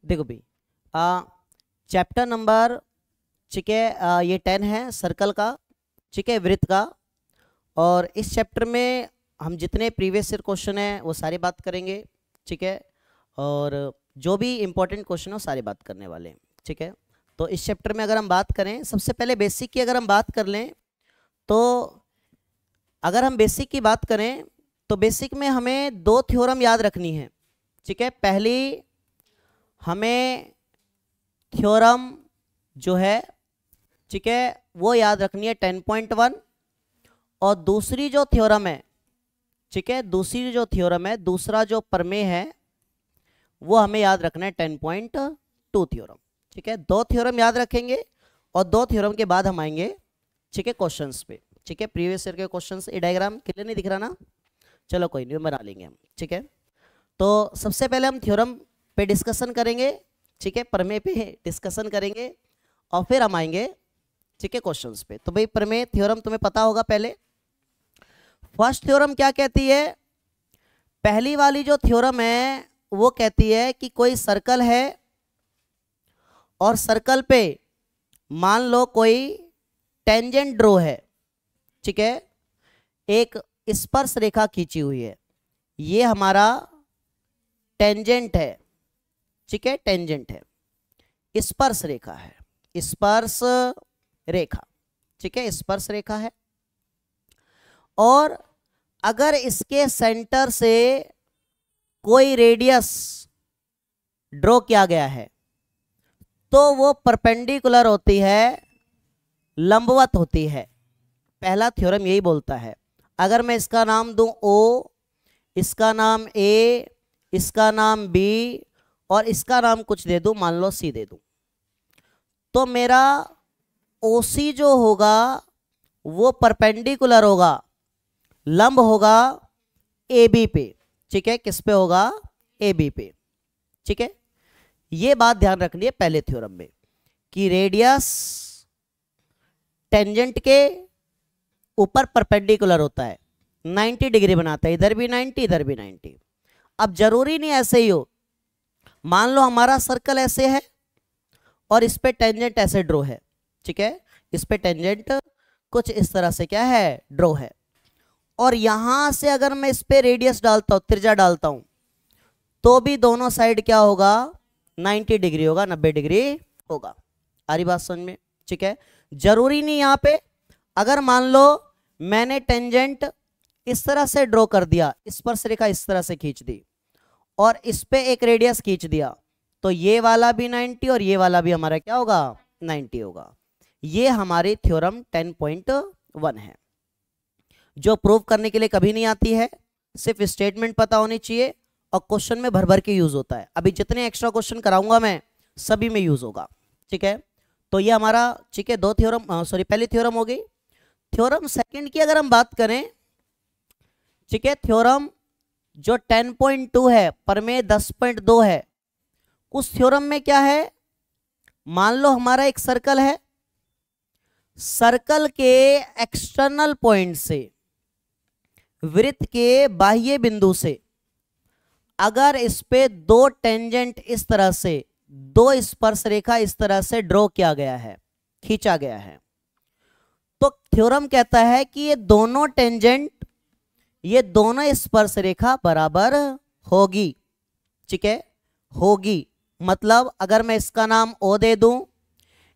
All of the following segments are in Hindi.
देखो भाई, चैप्टर नंबर, ठीक है, ये 10 है सर्कल का, ठीक है, वृत्त का। और इस चैप्टर में हम जितने प्रीवियस ईयर क्वेश्चन है वो सारी बात करेंगे, ठीक है, और जो भी इंपॉर्टेंट क्वेश्चन है वो सारी बात करने वाले हैं, ठीक है। तो इस चैप्टर में अगर हम बात करें, सबसे पहले बेसिक की अगर हम बात कर लें, तो अगर हम बेसिक की बात करें तो बेसिक में हमें दो थ्योरम याद रखनी है, ठीक है। पहली हमें थ्योरम जो है, ठीक है, वो याद रखनी है 10.1, और दूसरी जो थ्योरम है, ठीक है, दूसरी जो थ्योरम है, दूसरा जो प्रमेय है वो हमें याद रखना है 10.2 थ्योरम, ठीक है। दो थ्योरम याद रखेंगे और दो थ्योरम के बाद हम आएंगे, ठीक है, क्वेश्चंस पे, ठीक है। प्रीवियस ईयर के क्वेश्चंस, ये डायग्राम क्लियर नहीं दिख रहा ना, चलो कोई नहीं, बना लेंगे हम, ठीक है। तो सबसे पहले हम थ्योरम पे डिस्कशन करेंगे, ठीक है, प्रमेय पे डिस्कशन करेंगे और फिर हम आएंगे, ठीक है, क्वेश्चंस पे। तो भाई प्रमेय थ्योरम तुम्हें पता होगा। पहले फर्स्ट थ्योरम क्या कहती है? पहली वाली जो थ्योरम है वो कहती है कि कोई सर्कल है और सर्कल पे मान लो कोई टेंजेंट ड्रॉ है, ठीक है, एक स्पर्श रेखा खींची हुई है, ये हमारा टेंजेंट है, ठीक है, टेंजेंट है, स्पर्श रेखा है, स्पर्श रेखा, ठीक है, स्पर्श रेखा है। और अगर इसके सेंटर से कोई रेडियस ड्रॉ किया गया है तो वो परपेंडिकुलर होती है, लंबवत होती है। पहला थ्योरम यही बोलता है। अगर मैं इसका नाम दूं O, इसका नाम A, इसका नाम B और इसका नाम कुछ दे दूं, मान लो C दे दूं, तो मेरा OC जो होगा वो परपेंडिकुलर होगा, लंब होगा AB पे, ठीक है, किस पे होगा? AB पे, ठीक है। ये बात ध्यान रखनी है पहले थ्योरम में कि रेडियस टेंजेंट के ऊपर परपेंडिकुलर होता है, 90 डिग्री बनाता है, इधर भी 90 इधर भी 90। अब जरूरी नहीं ऐसे ही हो, मान लो हमारा सर्कल ऐसे है और इस पे टेंजेंट ऐसे ड्रॉ है, ठीक है, इस पे टेंजेंट कुछ इस तरह से क्या है, ड्रॉ है, और यहां से अगर मैं इस पे रेडियस डालता हूं, त्रिज्या डालता हूं, तो भी दोनों साइड क्या होगा? 90 डिग्री होगा, 90 डिग्री होगा। आ रही बात समझ में? ठीक है। जरूरी नहीं यहां पे, अगर मान लो मैंने टेंजेंट इस तरह से ड्रॉ कर दिया, स्पर्श रेखा इस तरह से खींच दी और इस पे एक रेडियस खींच दिया, तो ये वाला भी 90 और ये वाला भी हमारा क्या होगा? 90 होगा। ये हमारी थ्योरम 10.1 है, जो प्रूव करने के लिए कभी नहीं आती है, सिर्फ स्टेटमेंट पता होनी चाहिए और क्वेश्चन में भर भर के यूज होता है। अभी जितने एक्स्ट्रा क्वेश्चन कराऊंगा मैं सभी में यूज होगा, ठीक है। तो ये हमारा, ठीक है, दो थ्योरम, सॉरी पहली थ्योरम हो गई। थ्योरम सेकंड की अगर हम बात करें, ठीक है, थ्योरम जो 10.2 है, प्रमेय 10.2 है, उस थ्योरम में क्या है? मान लो हमारा एक सर्कल है, सर्कल के एक्सटर्नल पॉइंट से, वृत्त के बाह्य बिंदु से अगर इस पे दो टेंजेंट इस तरह से, दो स्पर्श रेखा इस तरह से ड्रॉ किया गया है, खींचा गया है, तो थ्योरम कहता है कि ये दोनों टेंजेंट, ये दोनों स्पर्श रेखा बराबर होगी, ठीक है, होगी। मतलब अगर मैं इसका नाम O दे दूं,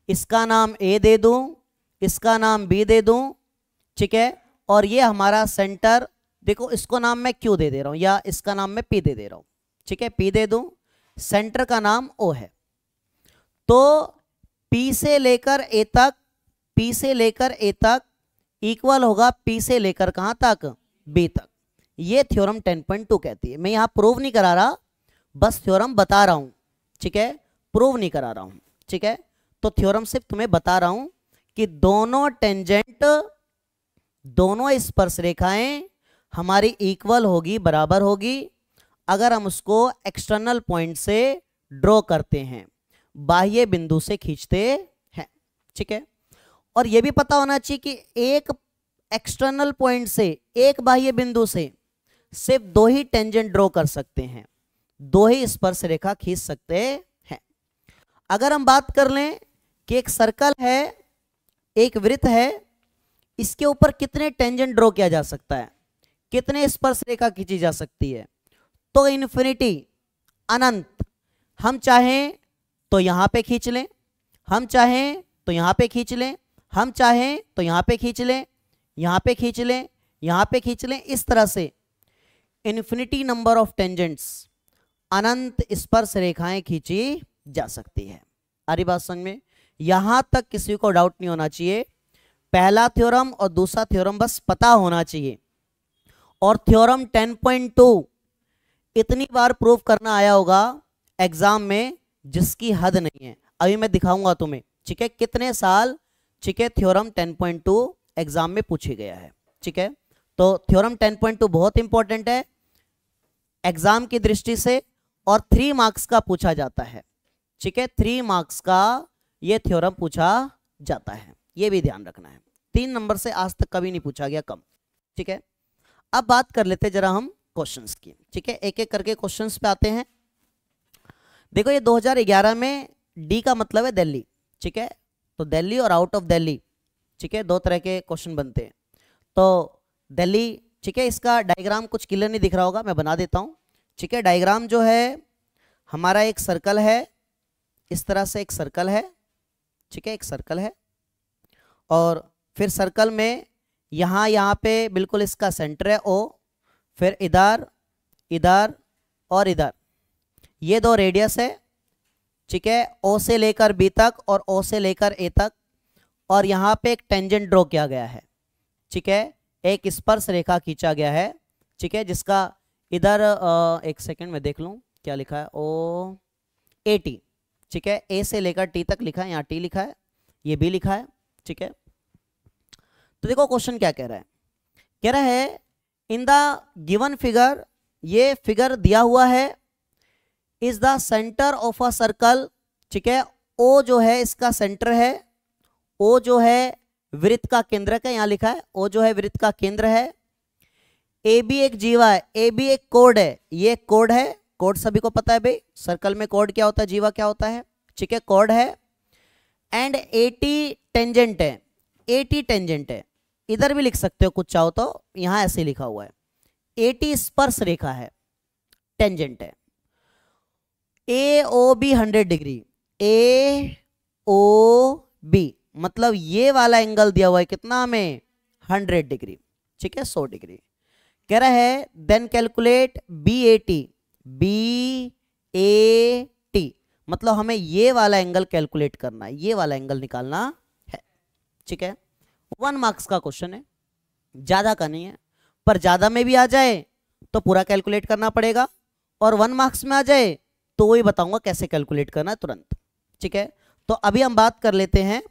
इसका नाम A दे दूं, इसका नाम B दे दूं, ठीक है, और ये हमारा सेंटर, देखो इसको नाम मैं Q दे रहा हूं या इसका नाम मैं P दे रहा हूं, ठीक है, P दे दूं, सेंटर का नाम O है, तो P से लेकर A तक, P से लेकर A तक इक्वल होगा P से लेकर कहां तक? B तक। ये थ्योरम 10.2 कहती है। मैं यहां प्रूव नहीं करा रहा, बस थ्योरम बता रहा हूं, ठीक है, प्रूव नहीं करा रहा हूं, ठीक है। तो थ्योरम सिर्फ तुम्हें बता रहा हूं कि दोनों टेंजेंट, दोनों स्पर्श रेखाएं हमारी इक्वल होगी, बराबर होगी, अगर हम उसको एक्सटर्नल पॉइंट से ड्रॉ करते हैं, बाह्य बिंदु से खींचते हैं, ठीक है। और यह भी पता होना चाहिए कि एक एक्सटर्नल पॉइंट से, एक बाह्य बिंदु से सिर्फ दो ही टेंजेंट ड्रॉ कर सकते हैं, दो ही स्पर्श रेखा खींच सकते हैं, अगर हम बात कर लें कि एक सर्कल है, एक वृत्त है, इसके ऊपर कितने टेंजेंट ड्रॉ किया जा सकता है, कितने स्पर्श रेखा खींची जा सकती है, तो इन्फिनिटी, अनंत। हम चाहें तो यहां पे खींच लें, हम चाहें तो यहां पे खींच लें, हम चाहें तो यहां पे खींच लें, यहां पे खींच लें, यहां पे खींच लें। इस तरह से इन्फिनिटी नंबर ऑफ टेंजेंट्स, अनंत स्पर्श रेखाएं खींची जा सकती है। आ रही बात समझ में? यहां तक किसी को डाउट नहीं होना चाहिए। पहला थ्योरम और दूसरा थ्योरम बस पता होना चाहिए। और थ्योरम 10.2 इतनी बार प्रूव करना आया होगा एग्जाम में जिसकी हद नहीं है। अभी मैं दिखाऊंगा तुम्हें, ठीक है, कितने साल, ठीक है, थ्योरम 10.2 एग्जाम में पूछे गया है। ठीक है, तो थ्योरम 10.2 बहुत इंपॉर्टेंट है एग्जाम की दृष्टि से, और 3 मार्क्स का पूछा जाता है। ठीक है, 3 मार्क्स का ये थ्योरम पूछा जाता है, ये भी ध्यान रखना है। 3 नंबर से आज तक कभी नहीं पूछा गया कम। ठीक है, अब बात कर लेते जरा हम क्वेश्चंस की। ठीक है, एक एक करके क्वेश्चंस पे आते हैं। देखो ये 2011 में डी का मतलब है दिल्ली। ठीक है, तो दिल्ली और आउट ऑफ दिल्ली, ठीक है, 2 तरह के क्वेश्चन बनते हैं। तो दिल्ली, ठीक है, इसका डायग्राम कुछ क्लियर नहीं दिख रहा होगा, मैं बना देता हूं। ठीक है, डायग्राम जो है हमारा एक सर्कल है, इस तरह से एक सर्कल है। ठीक है, एक सर्कल है, और फिर सर्कल में यहाँ पे बिल्कुल इसका सेंटर है ओ, फिर इधर, इधर और इधर, ये 2 रेडियस है। ठीक है, ओ से लेकर बी तक और ओ से लेकर ए तक, और यहाँ पे एक टेंजेंट ड्रॉ किया गया है। ठीक है, एक स्पर्श रेखा खींचा गया है। ठीक है, जिसका इधर एक सेकंड में देख लूं क्या लिखा है, ओ ए टी। ठीक है, ए से लेकर टी तक लिखा है, यहाँ टी लिखा है, ये भी लिखा है। ठीक है, तो देखो क्वेश्चन क्या कह रहा है, कह रहा है इन द गिवन फिगर, ये फिगर दिया हुआ है, is the centre of a circle. ठीक है, ओ जो है इसका सेंटर है, ओ जो है वृत्त का केंद्रक है, यहां लिखा है ओ जो है वृत्त का केंद्र है। ए बी एक जीवा है, ए बी एक कोड है, ये कोड है, कोड सभी को पता है भाई, सर्कल में कोड क्या होता है, जीवा क्या होता है। ठीक है, कोड है। एंड ए टी टेंजेंट है, ए टी टेंजेंट है, इधर भी लिख सकते हो कुछ चाहो तो, यहां ऐसे लिखा हुआ है। ए टी स्पर्श रेखा है, टेंजेंट है। A O B 100 degree, A O B मतलब ये वाला एंगल दिया हुआ है कितना हमें, 100 डिग्री। ठीक है, 100 डिग्री। कह रहा है then calculate B A T, B A T मतलब हमें ये वाला एंगल कैलकुलेट करना है, ये वाला एंगल निकालना है। ठीक है, 1 मार्क्स का क्वेश्चन है, ज्यादा का नहीं है, पर ज्यादा में भी आ जाए तो पूरा कैलकुलेट करना पड़ेगा, और 1 मार्क्स में आ जाए तो वही बताऊंगा कैसे कैलकुलेट करना है तुरंत। ठीक है, तो अभी हम बात कर लेते हैं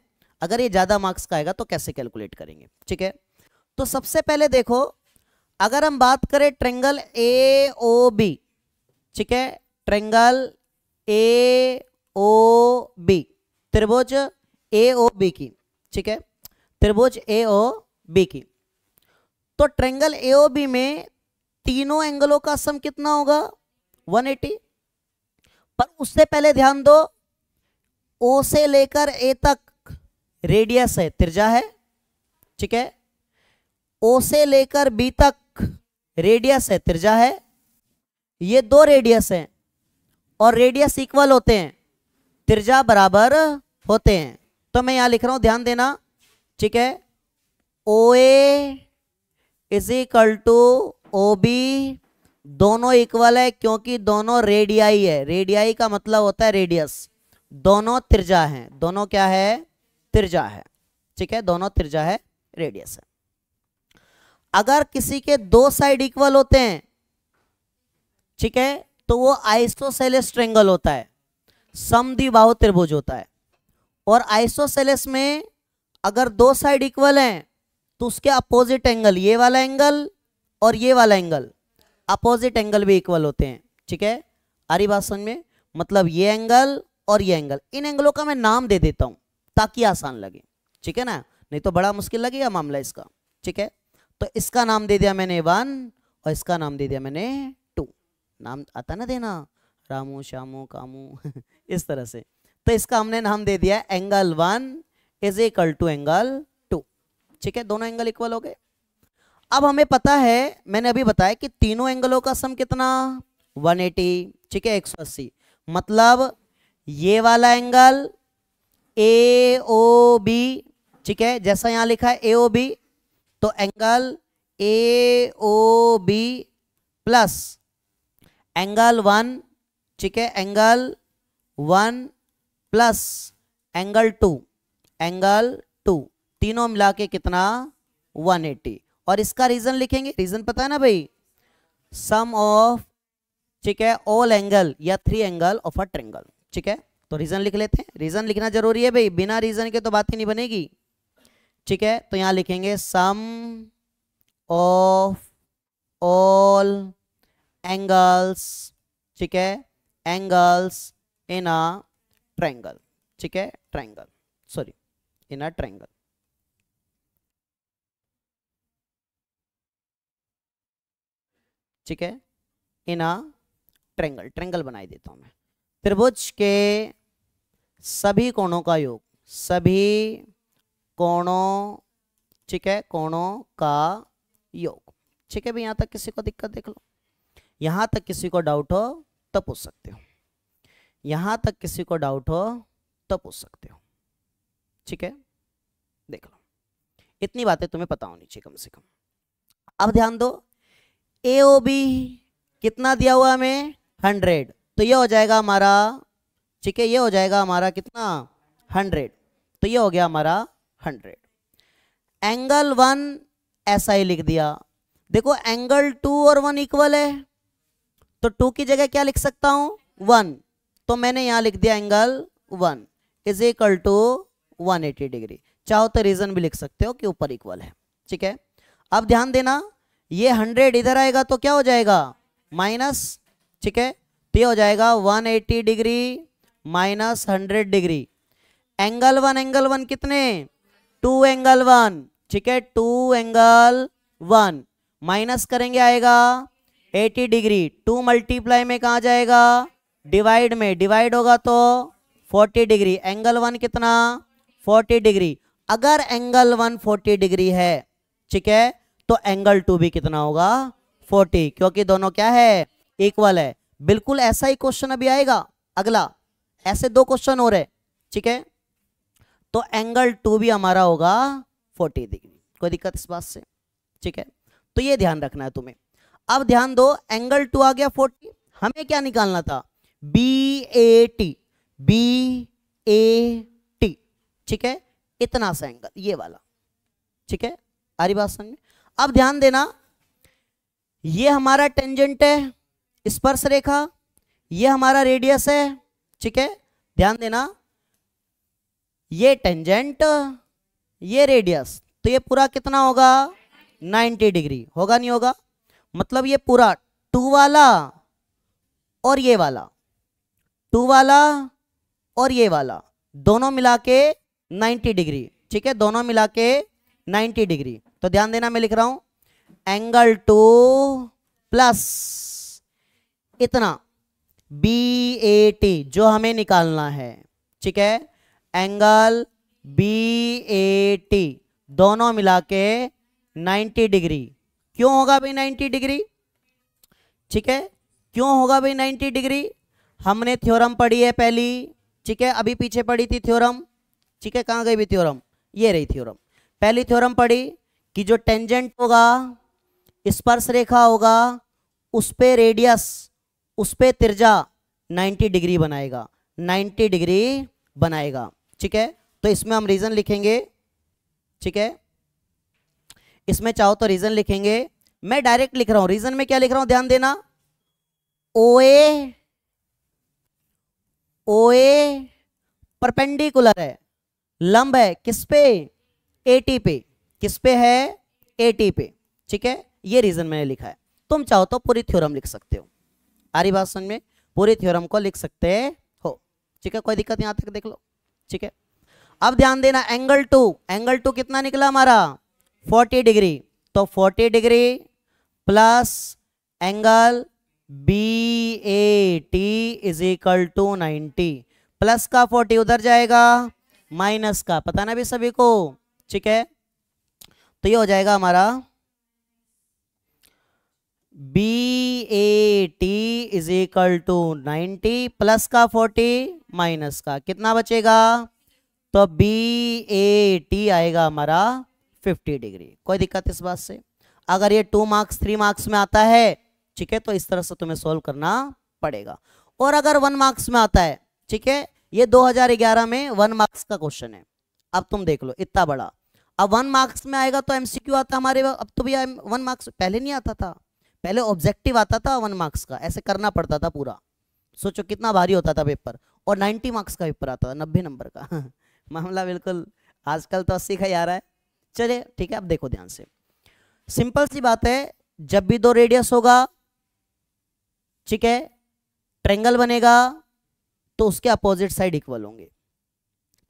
अगर ये ज्यादा मार्क्स का आएगा तो कैसे कैलकुलेट करेंगे। ठीक है, तो सबसे पहले देखो, अगर हम बात करें ट्रेंगल ए ओ बी, ठीक है, ट्रेंगल ए ओ बी, त्रिभुज ए ओ बी की, ठीक है, त्रिभुज ए ओ बी की, तो ट्रेंगल ए ओ बी में तीनों एंगलों का सम कितना होगा, 180। पर उससे पहले ध्यान दो, ओ से लेकर ए तक रेडियस है, त्रिज्या है। ठीक है, ओ से लेकर बी तक रेडियस है, त्रिज्या है। ये 2 रेडियस हैं और रेडियस इक्वल होते हैं, त्रिज्या बराबर होते हैं। तो मैं यहां लिख रहा हूं, ध्यान देना। ठीक है, O A is equal to O B, दोनों इक्वल है क्योंकि दोनों रेडियाई है, रेडियाई का मतलब होता है रेडियस, दोनों त्रिज्या हैं, दोनों क्या है, त्रिज्या है। ठीक है, दोनों त्रिज्या है, रेडियस है। अगर किसी के 2 साइड इक्वल होते हैं, ठीक है, तो वो आइसोसेलेस ट्रायंगल होता है, समद्विबाहु त्रिभुज होता है। और आइसोसेलेस में अगर 2 साइड इक्वल हैं तो उसके अपोजिट एंगल, ये वाला एंगल और ये वाला एंगल, अपोजिट एंगल भी इक्वल होते हैं। ठीक है, आ रही बात समझ में, मतलब ये एंगल और ये एंगल, इन एंगलों का मैं नाम दे देता हूं ताकि आसान लगे। ठीक है ना, नहीं तो बड़ा मुश्किल लगेगा मामला इसका। ठीक है, तो इसका नाम दे दिया मैंने 1 और इसका नाम दे दिया मैंने 2। नाम आता ना देना, रामू श्यामू कामू इस तरह से। तो इसका हमने नाम दे दिया angle 1 is equal to angle 2। ठीक है, दोनों एंगल इक्वल हो गए। अब हमें पता है, मैंने अभी बताया कि तीनों एंगलों का सम कितना 180, ठीक है 180। मतलब ये वाला एंगल ए ओ बी, ठीक है जैसा यहां लिखा है ए ओ बी, तो angle A O B plus angle 1, ठीक है एंगल 1 प्लस एंगल 2, एंगल 2 तीनों मिला के कितना 180। और इसका रीजन लिखेंगे, रीजन पता है ना भाई, सम ऑफ, ठीक है ऑल एंगल या 3 एंगल ऑफ अ ट्रायंगल। ठीक है, तो रीजन लिख लेते हैं, रीजन लिखना जरूरी है भाई, बिना रीजन के तो बात ही नहीं बनेगी। ठीक है, तो यहां लिखेंगे सम ऑफ ऑल एंगल्स, ठीक है एंगल्स इन अ ट्रायंगल, ठीक है triangle, sorry in a triangle. ठीक है, इन अ ट्रायंगल, ट्रायंगल बनाई देता हूं मैं। त्रिभुज के सभी कोणों का योग, सभी कोणों, ठीक है कोणों का योग। ठीक है भाई, यहां तक किसी को दिक्कत देख लो, यहां तक किसी को डाउट हो तो पूछ सकते हो, यहां तक किसी को डाउट हो तो पूछ सकते हो। ठीक है, देख लो, इतनी बातें तुम्हें पता होनी चाहिए कम से कम। अब ध्यान दो, ए ओ बी कितना दिया हुआ हमें 100, तो ये हो जाएगा हमारा, ठीक है ये हो जाएगा हमारा कितना 100, तो ये हो गया हमारा 100। एंगल 1 ऐसा ही लिख दिया, देखो एंगल 2 और 1 इक्वल है, तो 2 की जगह क्या लिख सकता हूं 1, तो मैंने यहां लिख दिया angle 1 is equal to 180 degree. चाहो तो रीजन भी लिख सकते हो कि ऊपर इक्वल है। ठीक है, अब ध्यान देना, ये 100 इधर आएगा तो क्या हो जाएगा माइनस, ठीक है तो ये हो जाएगा 180 डिग्री माइनस 100 डिग्री। एंगल 1 कितने 2 एंगल 1, ठीक है 2 एंगल 1 माइनस करेंगे आएगा 80 डिग्री, 2 मल्टीप्लाई में कहा जाएगा डिवाइड में, डिवाइड होगा तो 40 डिग्री। एंगल 1 कितना 40 डिग्री। अगर एंगल 1 40 डिग्री है, ठीक है तो एंगल 2 भी कितना होगा 40, क्योंकि दोनों क्या है इक्वल है। बिल्कुल ऐसा ही क्वेश्चन अभी आएगा अगला, ऐसे 2 क्वेश्चन हो रहे। ठीक है, तो एंगल 2 भी हमारा होगा 40 डिग्री, कोई दिक्कत इस बात से। ठीक है, तो ये ध्यान रखना है तुम्हें। अब ध्यान दो, एंगल 2 आ गया 40, हमें क्या निकालना था B A T, B A T, ठीक है इतना सा एंगल ये वाला। ठीक है, आ रही बात समझ में। अब ध्यान देना, ये हमारा टेंजेंट है स्पर्श रेखा, ये हमारा रेडियस है। ठीक है, ध्यान देना ये टेंजेंट ये रेडियस, तो ये पूरा कितना होगा 90 डिग्री, होगा नहीं होगा। मतलब ये पूरा 2 वाला और ये वाला, 2 वाला और ये वाला दोनों मिला के 90 डिग्री। ठीक है, दोनों मिला के 90 डिग्री। तो ध्यान देना, मैं लिख रहा हूं एंगल 2 प्लस इतना बी ए टी जो हमें निकालना है। ठीक है, एंगल बी ए टी दोनों मिला के 90 डिग्री। क्यों होगा भाई 90 डिग्री? ठीक है, क्यों होगा भाई 90 डिग्री? हमने थ्योरम पढ़ी है पहली। ठीक है, अभी पीछे पढ़ी थी थ्योरम। ठीक है, कहां गई भी थ्योरम? ये रही थ्योरम। पहली थ्योरम पढ़ी कि जो टेंजेंट होगा स्पर्श रेखा होगा उस पे रेडियस, उस पे त्रिज्या 90 डिग्री बनाएगा, 90 डिग्री बनाएगा। ठीक है, तो इसमें हम रीजन लिखेंगे। ठीक है, इसमें चाहो तो रीजन लिखेंगे, मैं डायरेक्ट लिख रहा हूं। रीजन में क्या लिख रहा हूं ध्यान देना, ओए परपेंडिकुलर है, लंब है किस पे? एटी पे। किस पे है? एटी पे। ठीक है, ये रीजन मैंने लिखा है। तुम चाहो तो पूरी थ्योरम लिख सकते हो। आ रही बात समझ में? पूरी थ्योरम को लिख सकते हो। ठीक है, कोई दिक्कत यहां तक देख लो। ठीक है, अब ध्यान देना, एंगल 2 कितना निकला हमारा 40 डिग्री। तो 40 degree plus angle B A T is equal to 90 plus का 40 उधर जाएगा, माइनस का पता ना भी सभी को, ठीक है। तो ये हो जाएगा हमारा BAT is equal to 90 plus का 40 माइनस का कितना बचेगा, तो BAT आएगा हमारा 50 डिग्री। कोई दिक्कत इस बात से? अगर ये 2 मार्क्स 3 मार्क्स में आता है, ठीक है, तो इस तरह से तुम्हें सोल्व करना पड़ेगा। और अगर 1 मार्क्स में आता है, ठीक है, ये 2011 में 1 मार्क्स का क्वेश्चन है। अब तुम देख लो इतना बड़ा, अब 1 मार्क्स में आएगा तो MCQ आता हमारे, अब तो भैया 1 मार्क्स पहले नहीं आता था, पहले ऑब्जेक्टिव आता था 1 मार्क्स का, ऐसे करना पड़ता था पूरा। सोचो कितना भारी होता था पेपर, और 90 मार्क्स का पेपर आता था, 90 नंबर का मामला बिल्कुल, आजकल तो 80 का ही आ रहा है। चलिए ठीक है, अब देखो ध्यान से, सिंपल सी बात है, जब भी 2 रेडियस होगा, ठीक है, ट्रायंगल बनेगा तो उसके अपोजिट साइड इक्वल होंगे,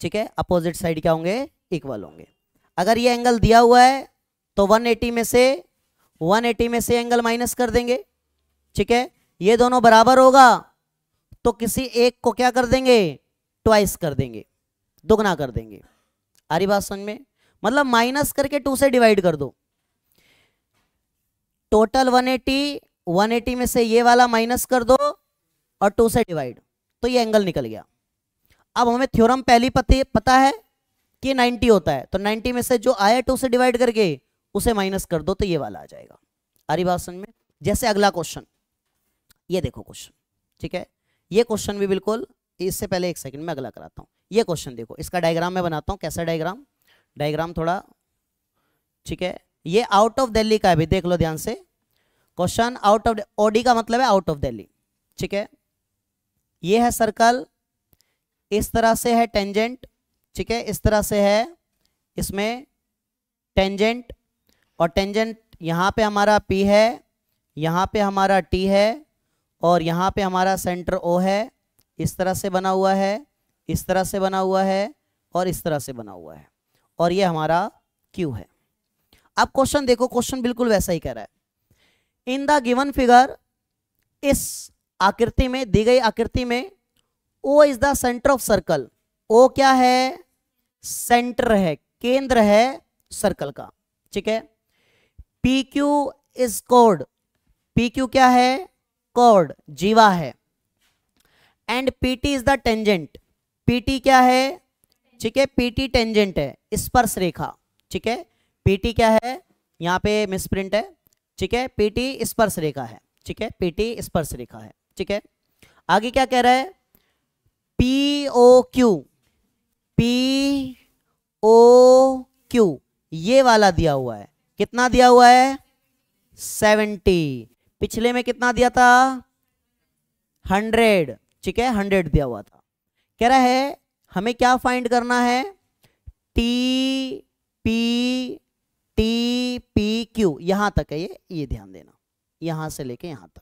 ठीक है, अपोजिट साइड क्या होंगे, इक्वल होंगे। अगर ये एंगल दिया हुआ है तो 180 में से एंगल माइनस कर देंगे, ठीक है, ये दोनों बराबर होगा तो किसी एक को क्या कर देंगे, ट्वाइस कर देंगे, दुगना कर देंगे। आ रही बात समझ में? मतलब माइनस करके 2 से डिवाइड कर दो, टोटल 180 में से ये वाला माइनस कर दो और 2 से डिवाइड, तो ये एंगल निकल गया। अब हमें थ्योरम पहली पता है कि 90 होता है, तो 90 में से जो आया 2 से डिवाइड करके उसे माइनस कर दो तो ये वाला आ जाएगा। आ रही बात समझ में? जैसे अगला क्वेश्चन, ये देखो क्वेश्चन, ठीक है, ये क्वेश्चन भी बिल्कुल, इससे पहले एक सेकंड में अगला कराता हूं। ये क्वेश्चन देखो, इसका डायग्राम मैं बनाता हूं। कैसा डायग्राम थोड़ा, ठीक है, ये आउट ऑफ दिल्ली का है भी, देख लो ध्यान से। क्वेश्चन आउट ऑफ, OD का मतलब है आउट ऑफ दिल्ली, ठीक है। ये है सर्कल, इस तरह से है टेंजेंट, ठीक है, इस तरह से है इसमें टेंजेंट, और टेंजेंट यहाँ पे हमारा P है, यहाँ पे हमारा T है, और यहाँ पे हमारा सेंटर O है। इस तरह से बना हुआ है, इस तरह से बना हुआ है, और इस तरह से बना हुआ है, और ये हमारा Q है। अब क्वेश्चन देखो, क्वेश्चन बिल्कुल वैसा ही कह रहा है। इन द गिवन फिगर, इस आकृति में, दी गई आकृति में, O is the centre of circle. O क्या है? सेंटर है, केंद्र है सर्कल का, ठीक है। PQ इज कॉर्ड, PQ क्या है? कॉर्ड, जीवा है। And PT is the tangent, PT क्या है? ठीक है, PT टेंजेंट है, स्पर्श रेखा, ठीक है। PT क्या है? यहाँ पे मिसप्रिंट है, ठीक है, PT स्पर्श रेखा है, ठीक है, PT स्पर्श रेखा है, ठीक है। आगे क्या कह रहा है? POQ, POQ ये वाला दिया हुआ है, कितना दिया हुआ है? 70। पिछले में कितना दिया था? 100, ठीक है, 100 दिया हुआ था। कह रहा है हमें क्या फाइंड करना है? TPQ यहां तक है, ये ध्यान देना, यहां से लेके यहां तक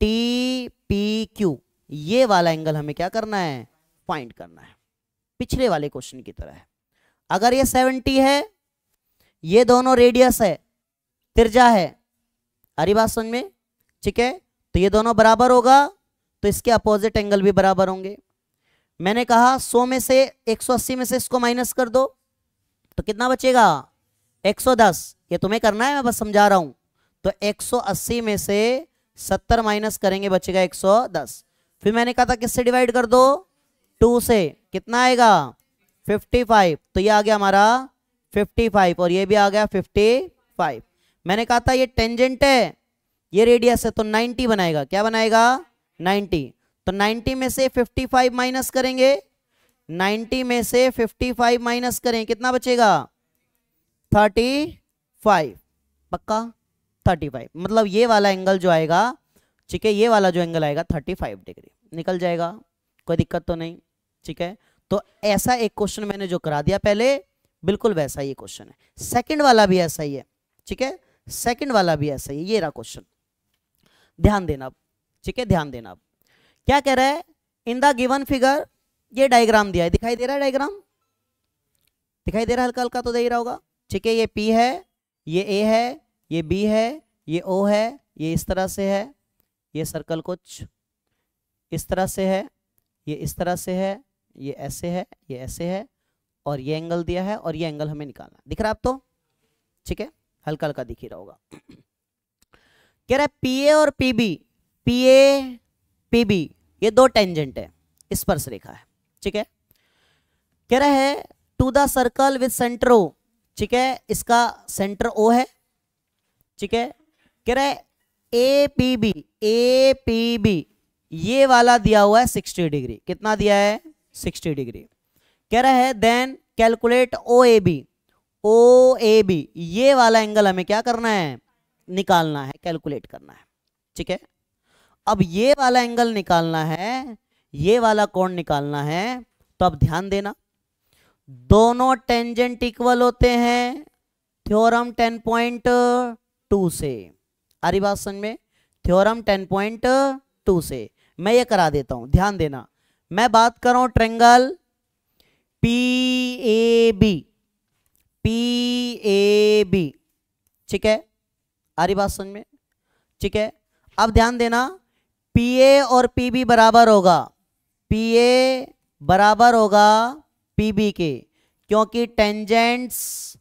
TPQ ये वाला एंगल हमें क्या करना है? फाइंड करना है। पिछले वाले क्वेश्चन की तरह है। अगर ये 70 है, ये दोनों रेडियस है, त्रिज्या है, हरी बात समझ में, ठीक है, तो ये दोनों बराबर होगा तो इसके अपोजिट एंगल भी बराबर होंगे। मैंने कहा 100 में से 180 में से इसको माइनस कर दो तो कितना बचेगा? 110। ये तुम्हें करना है, मैं बस समझा रहा हूं। तो 180 में से 70 माइनस करेंगे, बचेगा 110। फिर मैंने कहा था किससे डिवाइड कर दो? 2 से, कितना आएगा? 55। तो ये आ गया हमारा 55 और ये भी आ गया 55। मैंने कहा था ये टेंजेंट है, ये रेडियस है, तो 90 बनाएगा। क्या बनाएगा? 90। तो 90 में से 55 माइनस करेंगे, 90 में से 55 माइनस करें, कितना बचेगा? 35। पक्का 35, मतलब ये वाला एंगल जो आएगा, ठीक है, ये वाला जो एंगल आएगा 35 डिग्री निकल जाएगा। कोई दिक्कत तो नहीं, ठीक है। तो ऐसा एक क्वेश्चन मैंने जो करा दिया पहले, बिल्कुल वैसा ही क्वेश्चन है। सेकंड वाला भी ऐसा ही है, ठीक है, सेकंड वाला भी ऐसा ही है। ये रहा क्वेश्चन, ध्यान देना अब, ठीक है, ध्यान देना अब। क्या कह रहा है? इन द गिवन फिगर, ये डायग्राम दिया है, दिखाई दे रहा है डायग्राम? दिखाई दे रहा है, हल्का हल्का तो दे ही रहा होगा, ठीक है। ये P है, ये A है, ये B है, ये O है, ये इस तरह से है, ये सर्कल कुछ इस तरह से है, ये इस तरह से है, ये ऐसे है, ये ऐसे है, और ये एंगल दिया है, और ये एंगल हमें निकालना है। दिख रहा है आप तो? ठीक है, हल्का हल्का दिख ही रहा होगा। कह रहा है पीए और पीबी, पीए पीबी ये दो टेंजेंट है, स्पर्श रेखा है। ठीक है, कह रहा है to the circle with centre O. ठीक है, इसका सेंटर ओ है। ठीक है, कह रहा है A P B, A P B ये वाला दिया हुआ है 60 डिग्री। कितना दिया है? 60 डिग्री। कह रहा है then calculate O A B, O A B ये वाला एंगल हमें क्या करना है? निकालना है, कैलकुलेट करना है। ठीक है, अब ये वाला एंगल निकालना है, ये वाला कोण निकालना है। तो अब ध्यान देना, दोनों टेंजेंट इक्वल होते हैं थ्योरम 10.2 से। आ रही बात समझ में? थ्योरम 10.2 से मैं ये करा देता हूं, ध्यान देना। मैं बात कर रहा हूं triangle P A B, P A B. ठीक है, आ रही बात समझ में? ठीक है, अब ध्यान देना, पी ए और पी बी बराबर होगा, पी ए बराबर होगा पी बी के, क्योंकि tangents,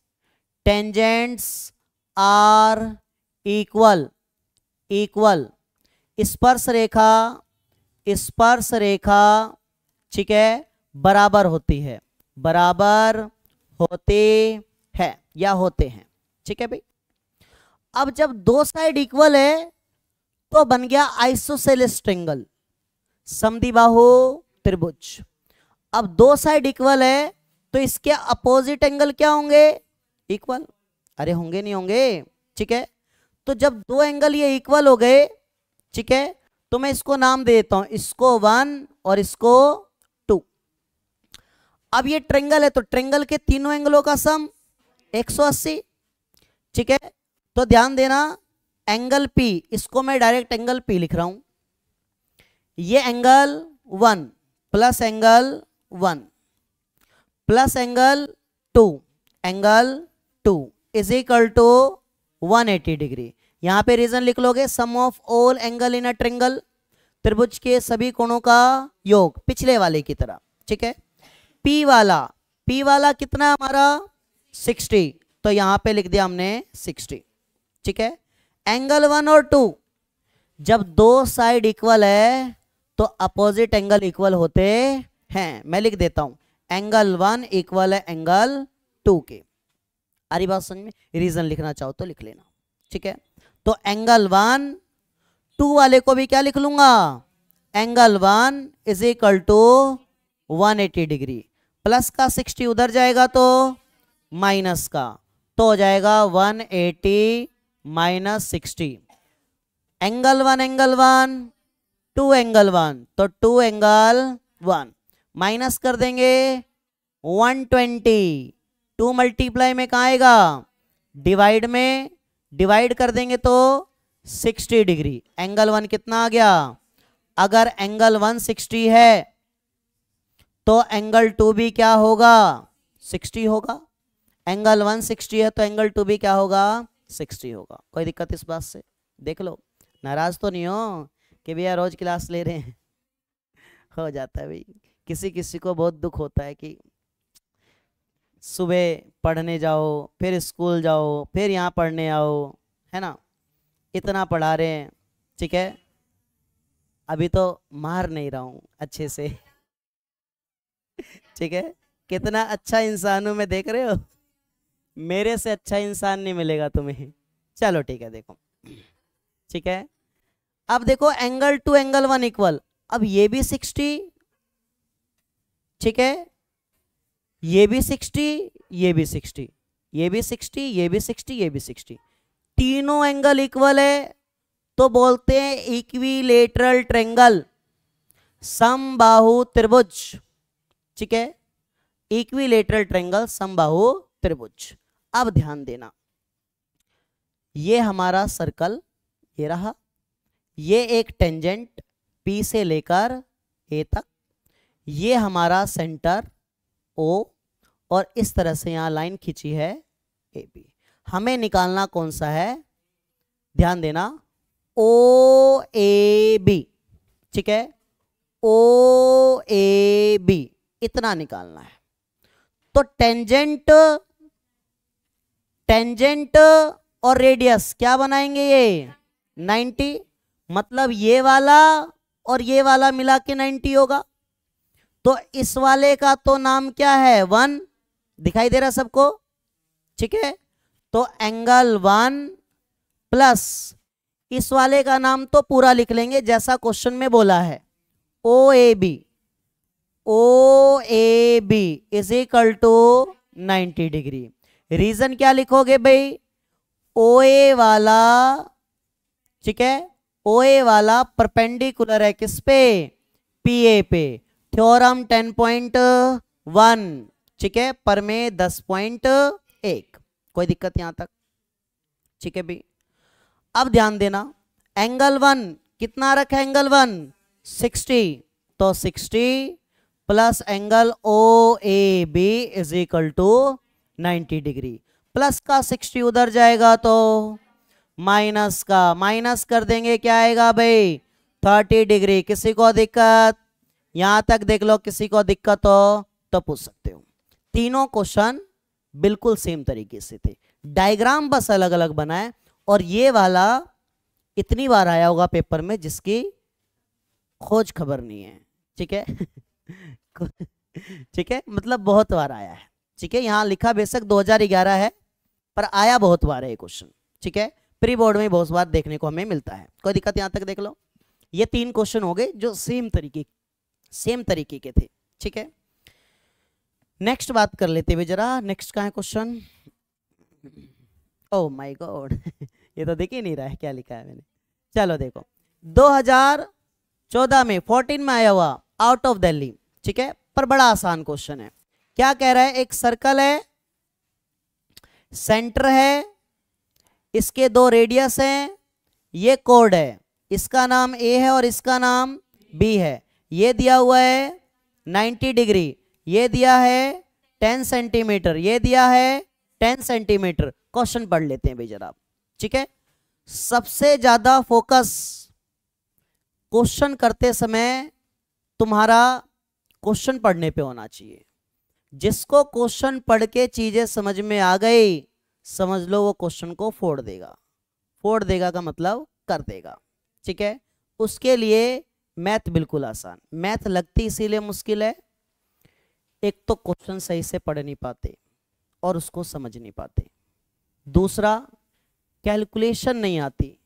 tangents are equal, equal. स्पर्श रेखा, स्पर्श रेखा ठीक है बराबर होती है, बराबर होते हैं या होते हैं। ठीक है भाई, अब जब दो साइड इक्वल है तो बन गया आइसोसेलेस ट्रायंगल, समद्विबाहु त्रिभुज। अब दो साइड इक्वल है तो इसके अपोजिट एंगल क्या होंगे? इक्वल। अरे होंगे नहीं होंगे? ठीक है, तो जब दो एंगल ये इक्वल हो गए, ठीक है, तो मैं इसको नाम दे देता हूं, इसको 1 और इसको 2। अब ये ट्रायंगल है तो ट्रायंगल के तीनों एंगलों का सम 180। ठीक है, तो ध्यान देना, एंगल P इसको मैं डायरेक्ट एंगल P लिख रहा हूं। ये angle 1 plus angle 1 plus angle 2, angle 2 is equal to 180 degree. यहां पे रीजन लिख लोगे, sum of all angle in a triangle, त्रिभुज के सभी कोणों का योग, पिछले वाले की तरह। ठीक है, P वाला कितना हमारा? 60, तो यहां पे लिख दिया हमने 60। ठीक है, एंगल 1 और 2 जब दो साइड इक्वल है तो अपोजिट एंगल इक्वल होते हैं। मैं लिख देता हूं, एंगल 1 इक्वल है एंगल 2 के। आ रही बात समझ में? रीजन लिखना चाहो तो लिख लेना। ठीक है, तो एंगल 1 2 वाले को भी क्या लिख लूंगा? Angle 1 is equal to 180 degree, plus का 60 उधर जाएगा तो माइनस का, तो हो जाएगा 180 माइनस 60। एंगल 1 एंगल 1, 2 एंगल 1, तो 2 एंगल 1 माइनस कर देंगे 120। 2 मल्टीप्लाई में कहाँ आएगा? डिवाइड में, डिवाइड कर देंगे तो 60 डिग्री। एंगल 1 कितना आ गया? अगर एंगल 1 60 है तो एंगल 2 भी क्या होगा? 60 होगा। एंगल 1 60 है तो एंगल 2 भी क्या होगा? 60 होगा। कोई दिक्कत इस बात से? देख लो, नाराज तो नहीं हो कि भैया रोज क्लास ले रहे हैं। हो जाता है भाई, किसी किसी को बहुत दुख होता है कि सुबह पढ़ने जाओ, फिर स्कूल जाओ, फिर यहाँ पढ़ने आओ, है ना, इतना पढ़ा रहे हैं। ठीक है, अभी तो मार नहीं रहा हूँ अच्छे से। ठीक है, कितना अच्छा इंसान हूं मैं, देख रहे हो? मेरे से अच्छा इंसान नहीं मिलेगा तुम्हें। चलो ठीक है, देखो ठीक है, अब देखो एंगल 2 एंगल 1 इक्वल, अब ये भी 60, ठीक है, ये भी 60, ये भी 60, ये भी 60, ये भी 60, ये भी 60, तीनों एंगल इक्वल है तो बोलते हैं इक्विलेटरल ट्रायंगल, समबाहु त्रिभुज। ठीक है, इक्विलेटरल ट्रायंगल, समबाहु त्रिभुज। अब ध्यान देना, ये हमारा सर्कल ये रहा, ये एक टेंजेंट P से लेकर A तक, ये हमारा सेंटर O, और इस तरह से यहां लाइन खींची है AB। हमें निकालना कौन सा है? ध्यान देना, OAB। ठीक है, ओ ए बी इतना निकालना है। तो टेंजेंट टेंजेंट और रेडियस क्या बनाएंगे ये 90, मतलब ये वाला और ये वाला मिला के 90 होगा। तो इस वाले का तो नाम क्या है 1, दिखाई दे रहा सबको, ठीक है। तो एंगल 1 प्लस इस वाले का नाम तो पूरा लिख लेंगे जैसा क्वेश्चन में बोला है, O A B is equal to 90 degree. Reason क्या लिखोगे भाई, ओ ए वाला, ठीक है, ओ ए वाला परपेंडिकुलर है किस पे, पी ए पे। थ्योरम 10.1, ठीक है, पर में 10.1। कोई दिक्कत यहां तक, ठीक है भाई। अब ध्यान देना, एंगल 1 कितना रखा, एंगल 1 60, तो 60 plus angle O A B is equal to 90 degree. Plus का 60 उधर जाएगा तो माइनस का माइनस कर देंगे, क्या आएगा भाई 30 डिग्री। किसी को दिक्कत, यहां तक देख लो, किसी को दिक्कत हो तो पूछ सकते हो। तीनों क्वेश्चन बिल्कुल सेम तरीके से थे, डायग्राम बस अलग अलग बनाए। और ये वाला इतनी बार आया होगा पेपर में जिसकी खोज खबर नहीं है, ठीक है ठीक है, मतलब बहुत बार आया है, ठीक है। यहां लिखा बेशक 2011 है पर आया बहुत बार है ये क्वेश्चन, ठीक है। प्री बोर्ड में बहुत बार देखने को हमें मिलता है। कोई दिक्कत, यहां तक देख लो। ये 3 क्वेश्चन हो गए जो सेम तरीके के थे, ठीक है। नेक्स्ट बात कर लेते हुए जरा, नेक्स्ट कहां है क्वेश्चन, ओह माय गॉड ये तो दिख ही नहीं रहा है क्या लिखा है मैंने। चलो देखो, 2014 में 14 में आया हुआ, आउट ऑफ दिल्ली, ठीक है, पर बड़ा आसान क्वेश्चन है। क्या कह रहा है, एक सर्कल है, सेंटर है, इसके 2 रेडियस हैं, ये कोड है, इसका नाम ए है और इसका नाम बी है। ये दिया हुआ है 90 डिग्री, ये दिया है 10 सेंटीमीटर, ये दिया है 10 सेंटीमीटर। क्वेश्चन पढ़ लेते हैं भाई जरा, ठीक है। सबसे ज्यादा फोकस क्वेश्चन करते समय तुम्हारा क्वेश्चन पढ़ने पे होना चाहिए। जिसको क्वेश्चन पढ़ के चीजें समझ में आ गई, समझ लो वो क्वेश्चन को फोड़ देगा। फोड़ देगा का मतलब कर देगा, ठीक है। उसके लिए मैथ बिल्कुल आसान, मैथ लगती इसीलिए मुश्किल है, एक तो क्वेश्चन सही से पढ़ नहीं पाते और उसको समझ नहीं पाते, दूसरा कैलकुलेशन नहीं आती।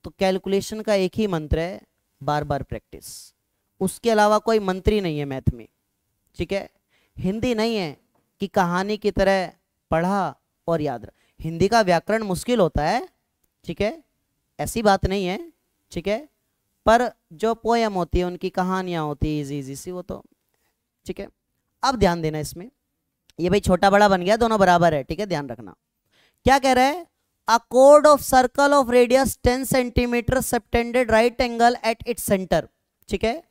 तो कैलकुलेशन का एक ही मंत्र है, बार बार प्रैक्टिस, उसके अलावा कोई मंत्र ही नहीं है मैथ में, ठीक है। हिंदी नहीं है कि कहानी की तरह पढ़ा और याद रहा। हिंदी का व्याकरण मुश्किल होता है, ठीक है, ऐसी बात नहीं है, ठीक है, पर जो पोयम होती है उनकी कहानियां होती है इजी इजी सी, वो तो ठीक है। अब ध्यान देना इसमें, ये भाई छोटा बड़ा बन गया, दोनों बराबर है, ठीक है, ध्यान रखना। क्या कह रहा है, a code of circle of radius 10 centimetre subtended right angle at its centre, ठीक है।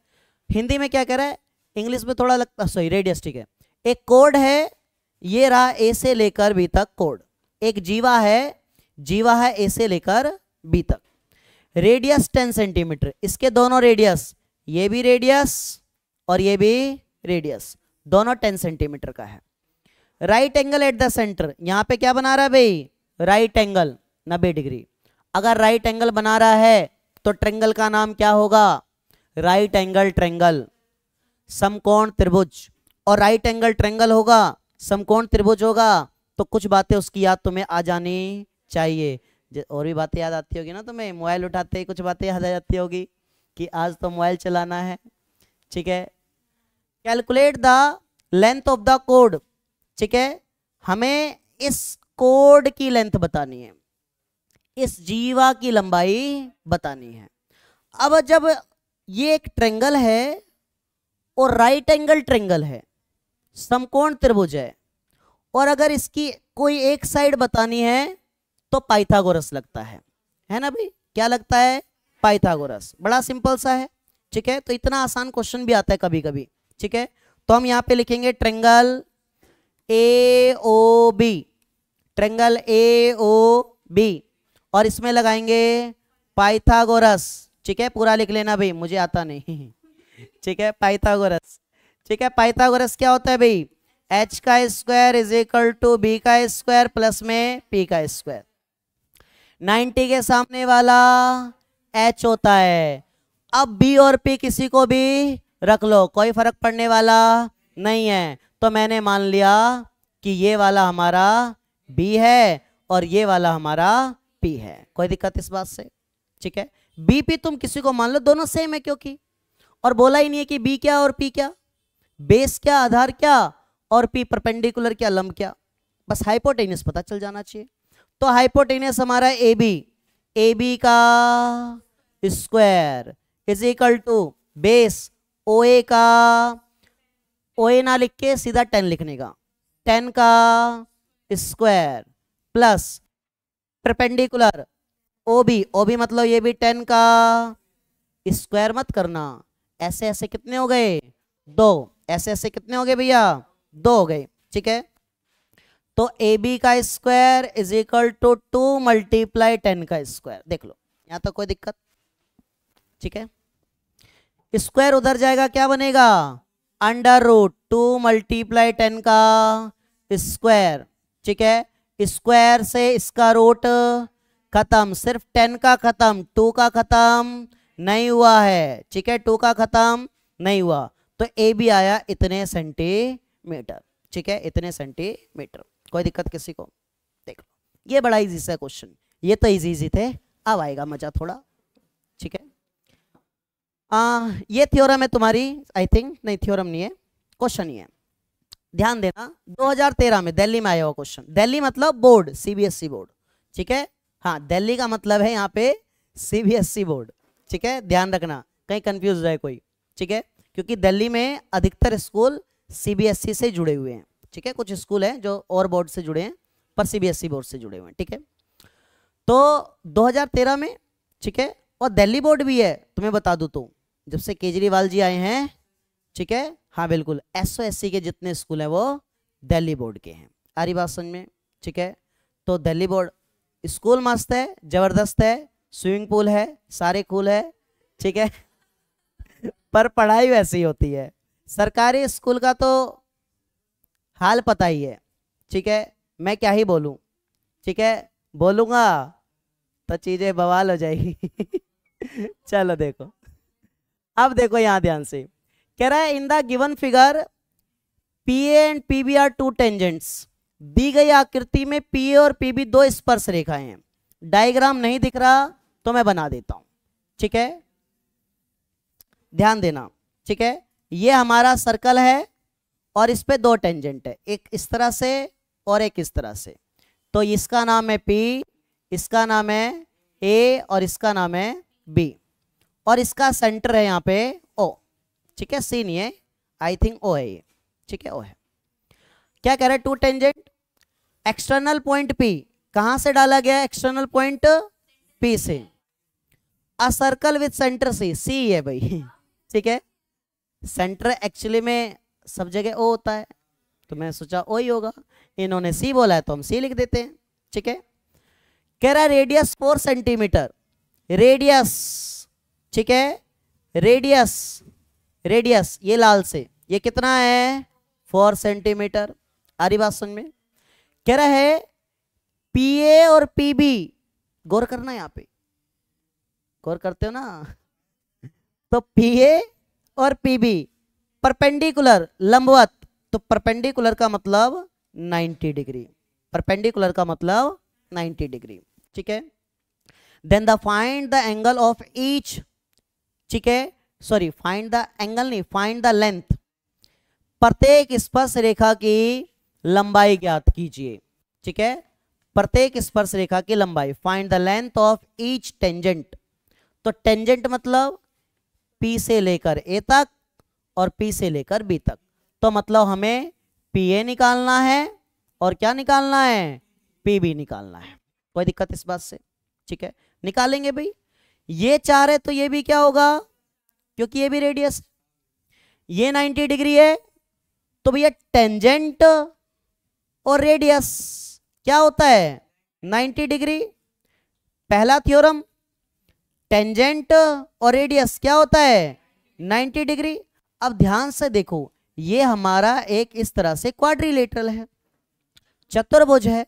हिंदी में क्या कह रहा है, इंग्लिश में थोड़ा लगता, सॉरी रेडियस, ठीक है। एक कोड है, ये रहा ए से लेकर बी तक कोड, एक जीवा है, जीवा है ए से लेकर बी तक, रेडियस 10 सेंटीमीटर, इसके दोनों रेडियस, ये भी रेडियस और ये भी रेडियस, दोनों 10 सेंटीमीटर का है। Right angle at the centre, यहां पे क्या बना रहा है भाई, राइट एंगल 90 डिग्री। अगर राइट एंगल बना रहा है तो ट्रेंगल का नाम क्या होगा, राइट एंगल ट्रेंगल, समकोण त्रिभुज। और राइट एंगल ट्रेंगल होगा, समकोण त्रिभुज होगा, तो कुछ बातें उसकी याद तुम्हें आ जानी चाहिए। और भी बातें याद आती होगी ना तुम्हें, मोबाइल उठाते ही कुछ बातें याद आ जाती होगी कि आज तो मोबाइल चलाना है, ठीक है। Calculate the length of the code, ठीक है, हमें इस कोड की लेंथ बतानी है, इस जीवा की लंबाई बतानी है। अब जब ये एक ट्रेंगल है और राइट एंगल ट्रेंगल है, समकोण त्रिभुज है, और अगर इसकी कोई एक साइड बतानी है तो पाइथागोरस लगता है ना भाई, क्या लगता है, पाइथागोरस। बड़ा सिंपल सा है, ठीक है। तो इतना आसान क्वेश्चन भी आता है कभी कभी, ठीक है। तो हम यहां पे लिखेंगे triangle A O B, triangle A O B, और इसमें लगाएंगे पाइथागोरस, ठीक है। पूरा लिख लेना भाई, मुझे आता नहीं ठीक है, पाइथागोरस। ठीक है, पाइथागोरस क्या होता है भाई, h का square is equal to b का स्क्वायर प्लस में p का स्क्वायर। 90 के सामने वाला h होता है। अब b और p किसी को भी रख लो, कोई फर्क पड़ने वाला नहीं है। तो मैंने मान लिया कि ये वाला हमारा b है और ये वाला हमारा p है। कोई दिक्कत इस बात से? ठीक है, b p तुम किसी को मान लो, दोनों सेम है क्योंकि, और बोला ही नहीं है कि b क्या और p क्या, बेस क्या आधार क्या और p परपेंडिकुलर क्या लंब क्या, बस हाइपोटेन्यूस पता चल जाना चाहिए। तो हाइपोटेन्यूस हमारा AB का square is equal to base OA का, OA ना लिख के सीधा 10 लिखने का, 10 का स्क्वायर प्लस परपेंडिकुलर OB मतलब ये भी 10 का स्क्वायर मत करना, ऐसे ऐसे कितने हो गए, 2, ऐसे ऐसे कितने हो गए भैया, 2 हो गए। ठीक है, तो AB का square is equal to 2 multiply 10 का स्क्वायर। देख लो यहां तक कोई दिक्कत? ठीक है, स्क्वायर उधर जाएगा, क्या बनेगा, अंडर रूट 2 मल्टीप्लाई 10 का स्क्वायर। ठीक है, स्क्वायर से इसका रूट खत्म, सिर्फ 10 का खत्म, 2 का खत्म नहीं हुआ है। ठीक है, 2 का खत्म नहीं हुआ, तो ए बी आया इतने सेंटीमीटर। ठीक है, इतने सेंटीमीटर। कोई दिक्कत किसी को? देख लो, ये बड़ा इजी सा क्वेश्चन, ये तो इजी थे, अब आएगा मजा थोड़ा। ठीक है, ये थ्योरम है तुम्हारी, आई थिंक, नहीं थ्योरम नहीं है, क्वेश्चन ही है। ध्यान देना, 2013 में दिल्ली में आया हुआ क्वेश्चन। दिल्ली मतलब बोर्ड, CBSE बोर्ड। ठीक है, हाँ, दिल्ली का मतलब है यहाँ पे CBSE बोर्ड। ठीक है, ध्यान रखना, कहीं कंफ्यूज जाए कोई। ठीक है, क्योंकि दिल्ली में अधिकतर स्कूल CBSE से जुड़े हुए हैं। ठीक है, कुछ स्कूल हैं जो और बोर्ड से जुड़े हैं, पर CBSE बोर्ड से जुड़े हुए हैं। ठीक है, तो 2013 में, ठीक है, और दिल्ली बोर्ड भी है, तुम्हें बता दूं तो जब से केजरीवाल जी आए हैं, ठीक है, हाँ बिल्कुल, SO/SC के जितने स्कूल हैं वो दिल्ली बोर्ड के हैं। आ रही बात समझ में? ठीक है, तो दिल्ली बोर्ड स्कूल मस्त है, जबरदस्त है, स्विमिंग पूल है, सारे कूल है। ठीक है, पर पढ़ाई वैसी होती है। सरकारी स्कूल का तो हाल पता ही है। ठीक है, मैं क्या ही बोलूं, ठीक है, बोलूंगा तो चीजें बवाल हो जाएगी। चलो देखो, अब देखो यहां ध्यान से, कह रहा है in the given figure PA and PB are 2 tangents. दी गई आकृति में PA और PB 2 स्पर्श रेखाएं हैं। डायग्राम नहीं दिख रहा तो मैं बना देता हूं। ठीक है, ध्यान देना। ठीक है, ये हमारा सर्कल है और इस पे 2 टेंजेंट है, एक इस तरह से और एक इस तरह से। तो इसका नाम है P, इसका नाम है A और इसका नाम है B, और इसका सेंटर है यहाँ पे O। ठीक है, C नहीं है, आई थिंक O है ये। ठीक है, O है। क्या कह रहा है, 2 टेंजेंट, एक्सटर्नल पॉइंट P कहां से डाला गया है, एक्सटर्नल पॉइंट P से। A circle with centre C है भाई। ठीक है, सेंटर एक्चुअली में सब जगह O होता है, तो मैं सोचा O ही होगा, इन्होंने C बोला है तो हम C लिख देते हैं। ठीक है, कह रहा है रेडियस 4 सेंटीमीटर, रेडियस, ठीक है, रेडियस ये लाल से, ये कितना है, 4 सेंटीमीटर। आ रही बात समझ में? कह रहा है PA और PB, गौर करना यहाँ पे, गौर करते हो ना, तो PA और PB परपेंडिकुलर, लंबवत, तो परपेंडिकुलर का मतलब 90 डिग्री, परपेंडिकुलर का मतलब 90 डिग्री। ठीक है, then the find the angle of each, ठीक है, सॉरी फाइंड द एंगल नहीं, फाइंड द लेंथ, प्रत्येक स्पर्श रेखा की लंबाई ज्ञात कीजिए। ठीक है, प्रत्येक स्पर्श रेखा की लंबाई, find the length of each tangent. तो टेंजेंट मतलब P से लेकर A तक और P से लेकर B तक, तो मतलब हमें PA निकालना है और क्या निकालना है, PB निकालना है। कोई दिक्कत इस बात से? ठीक है, निकालेंगे भाई। ये 4 है तो ये भी क्या होगा, क्योंकि ये भी रेडियस, ये 90 डिग्री है, तो भैया टेंजेंट और रेडियस क्या होता है, 90 डिग्री। पहला थ्योरम, टेंजेंट और रेडियस क्या होता है, 90 डिग्री। अब ध्यान से देखो, ये हमारा एक इस तरह से क्वाड्रिलेटरल है, चतुर्भुज है।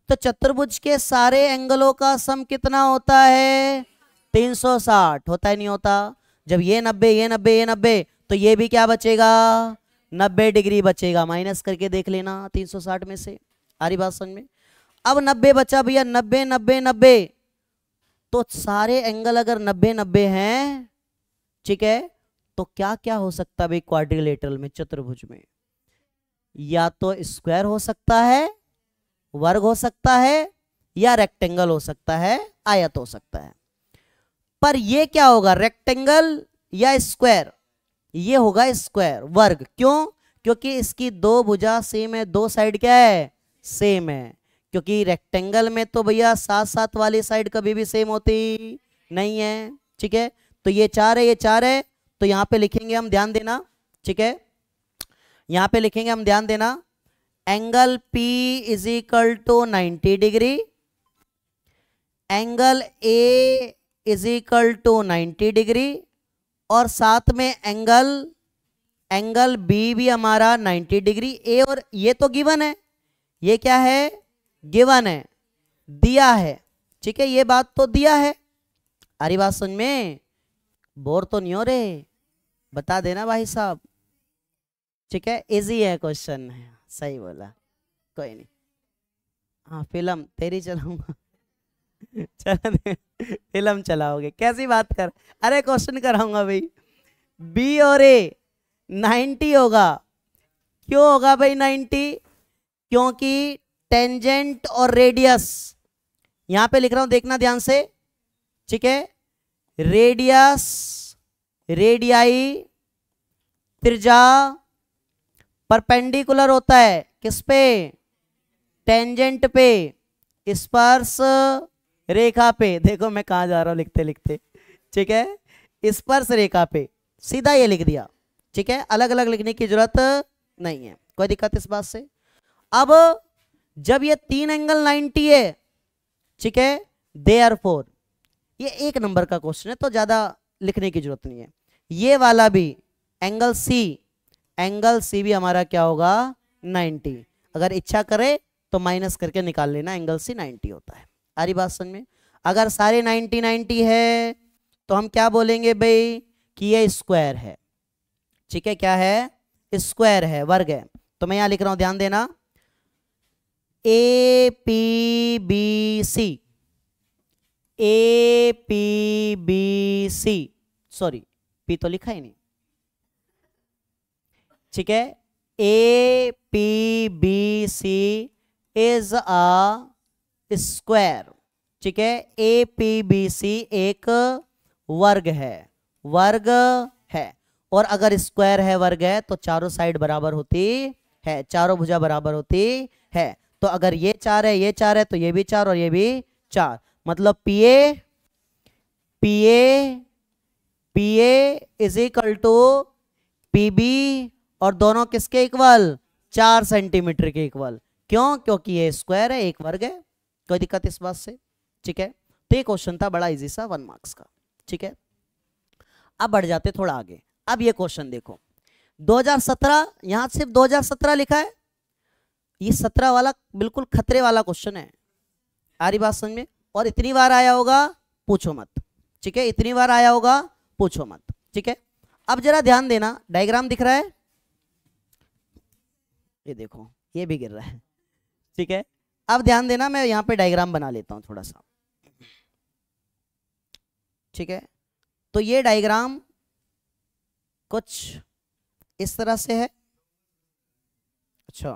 तो चतुर्भुज के सारे एंगलों का सम कितना होता है? 360 होता है, नहीं होता? जब ये 90 ये 90 ये 90, तो ये भी क्या बचेगा? 90 डिग्री बचेगा। माइनस करके देख लेना 360 में से। आ रही बात समझ में? अब 90 बचा भैया, 90 90 90, तो सारे एंगल अगर 90 90 हैं, ठीक है, तो क्या क्या हो सकता है भाई क्वाड्रिलेटरल में, चतुर्भुज में? या तो स्क्वायर हो सकता है, वर्ग हो सकता है, या रेक्टेंगल हो सकता है, आयत हो सकता है। पर ये क्या होगा, रेक्टेंगल या स्क्वायर? ये होगा स्क्वायर, वर्ग। क्यों? क्योंकि इसकी दो भुजा सेम है, दो साइड क्या है? सेम है। क्योंकि रेक्टेंगल में तो भैया साथ साथ वाली साइड कभी भी सेम होती नहीं है, ठीक है। तो ये 4 है, ये 4 है, तो यहां पे लिखेंगे हम, ध्यान देना, ठीक है, यहां पे लिखेंगे हम, ध्यान देना, angle P is equal to 90 degree, angle A is equal to 90 degree, और साथ में एंगल B भी हमारा 90 डिग्री। ए और ये तो गिवन है, ये क्या है? गिवन है, दिया है, ठीक है, ये बात तो दिया है। अरे बात सुन में, बोर तो नहीं हो रहे? बता देना भाई साहब, ठीक है, इजी है क्वेश्चन है, सही बोला, कोई नहीं। हाँ फिल्म तेरी चलाऊंगा चला दे, फिल्म चलाओगे? कैसी बात कर, अरे क्वेश्चन कराऊंगा भाई। बी और ए 90 होगा। क्यों होगा भाई 90? क्योंकि टेंजेंट और रेडियस, यहां पे लिख रहा हूं, देखना ध्यान से, ठीक है, रेडियस, रेडियाई, त्रिज्या परपेंडिकुलर होता है किस पे? टेंजेंट पे, स्पर्श रेखा पे। देखो मैं कहां जा रहा हूं लिखते लिखते, ठीक है, स्पर्श रेखा पे, सीधा ये लिख दिया, ठीक है, अलग अलग लिखने की जरूरत नहीं है, कोई दिक्कत इस बात से? अब जब ये 3 एंगल 90 है, ठीक है, देयरफॉर ये 1 नंबर का क्वेश्चन है, तो ज्यादा लिखने की जरूरत नहीं है। ये वाला भी एंगल सी भी हमारा क्या होगा? 90। अगर इच्छा करे तो माइनस करके निकाल लेना, एंगल सी 90 होता है। आ रही बात समझ में? अगर सारे 90 90 है तो हम क्या बोलेंगे भाई कि ये स्क्वायर है, ठीक है, क्या है? स्क्वायर है, वर्ग है। तो मैं यहां लिख रहा हूं, ध्यान देना, A P B C, A P B C, sorry P तो लिखा ही नहीं, ठीक है, A P B C is a square, ठीक है, ए पी बी सी एक वर्ग है, वर्ग है। और अगर स्क्वायर है, वर्ग है, तो चारों साइड बराबर होती है, चारों भुजा बराबर होती है। तो अगर ये 4 है, ये 4 है, तो ये भी 4 और ये भी 4, मतलब पीए इज इक्वल टू पीबी, और दोनों किसके इक्वल? 4 सेंटीमीटर के इक्वल। क्यों? क्योंकि ये स्क्वायर है, एक वर्ग है। कोई दिक्कत इस बात से? ठीक है, तो ये क्वेश्चन था बड़ा इजी सा, 1 मार्क्स का, ठीक है। अब बढ़ जाते थोड़ा आगे। अब ये क्वेश्चन देखो, 2017, यहां सिर्फ 2017 लिखा है, ये 17 वाला बिल्कुल खतरे वाला क्वेश्चन है। आ रही बात समझ में? और इतनी बार आया होगा पूछो मत, ठीक है, इतनी बार आया होगा पूछो मत, ठीक है। अब जरा ध्यान देना, डायग्राम दिख रहा है, ये देखो ये भी गिर रहा है, ठीक है। अब ध्यान देना, मैं यहां पे डायग्राम बना लेता हूं थोड़ा सा, ठीक है। तो ये डायग्राम कुछ इस तरह से है। अच्छा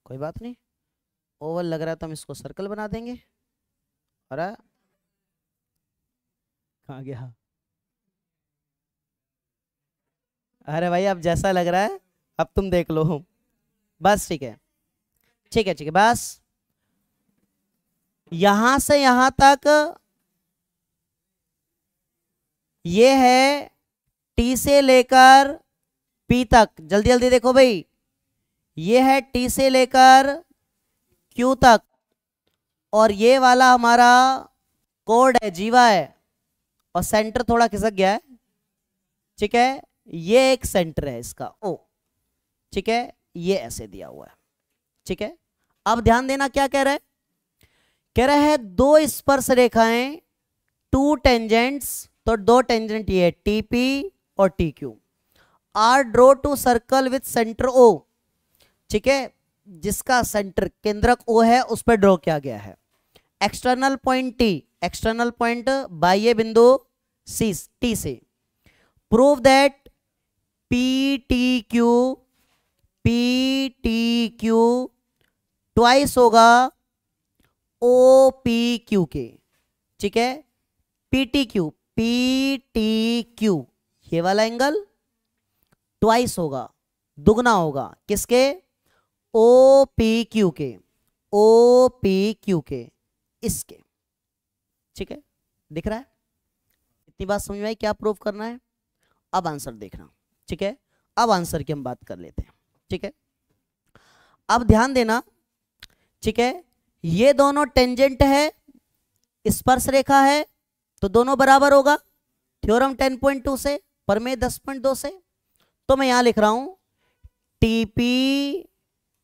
कोई बात नहीं, ओवल लग रहा है तो हम इसको सर्कल बना देंगे। अरे कहाँ गया? अरे भाई अब जैसा लग रहा है अब तुम देख लो, बस, ठीक है, ठीक है, ठीक है, बस यहां से यहां तक ये है टी से लेकर पी तक। जल्दी जल्दी देखो भाई, ये है टी से लेकर क्यू तक, और ये वाला हमारा कोड है, जीवा है, और सेंटर थोड़ा खिसक गया है, ठीक है, ये एक सेंटर है इसका ओ, ठीक है, ये ऐसे दिया हुआ है, ठीक है। अब ध्यान देना क्या कह रहा है, कह रहा है दो स्पर्श रेखाएं, टू टेंजेंट्स, तो दो टेंजेंट ये टीपी और T Q, are draw to circle with centre O, ठीक है, जिसका सेंटर केंद्रक ओ है उस पर ड्रॉ किया गया है। External point T, external point बाह्य बिंदु सी टी से, prove that P T Q twice होगा ओ पी क्यू के, ठीक है। पी टी क्यू ये वाला एंगल ट्वाइस होगा, दुगना होगा किसके, ओ पी क्यू के, इसके, ठीक है। दिख रहा है, इतनी बात समझ में आई, क्या प्रूव करना है। अब आंसर देखना, ठीक है। अब आंसर की हम बात कर लेते हैं, ठीक है। अब ध्यान देना, ठीक है, ये दोनों टेंजेंट है, स्पर्श रेखा है, तो दोनों बराबर होगा थ्योरम 10.2 से, प्रमेय 10.2 से। तो मैं यहां लिख रहा हूं TP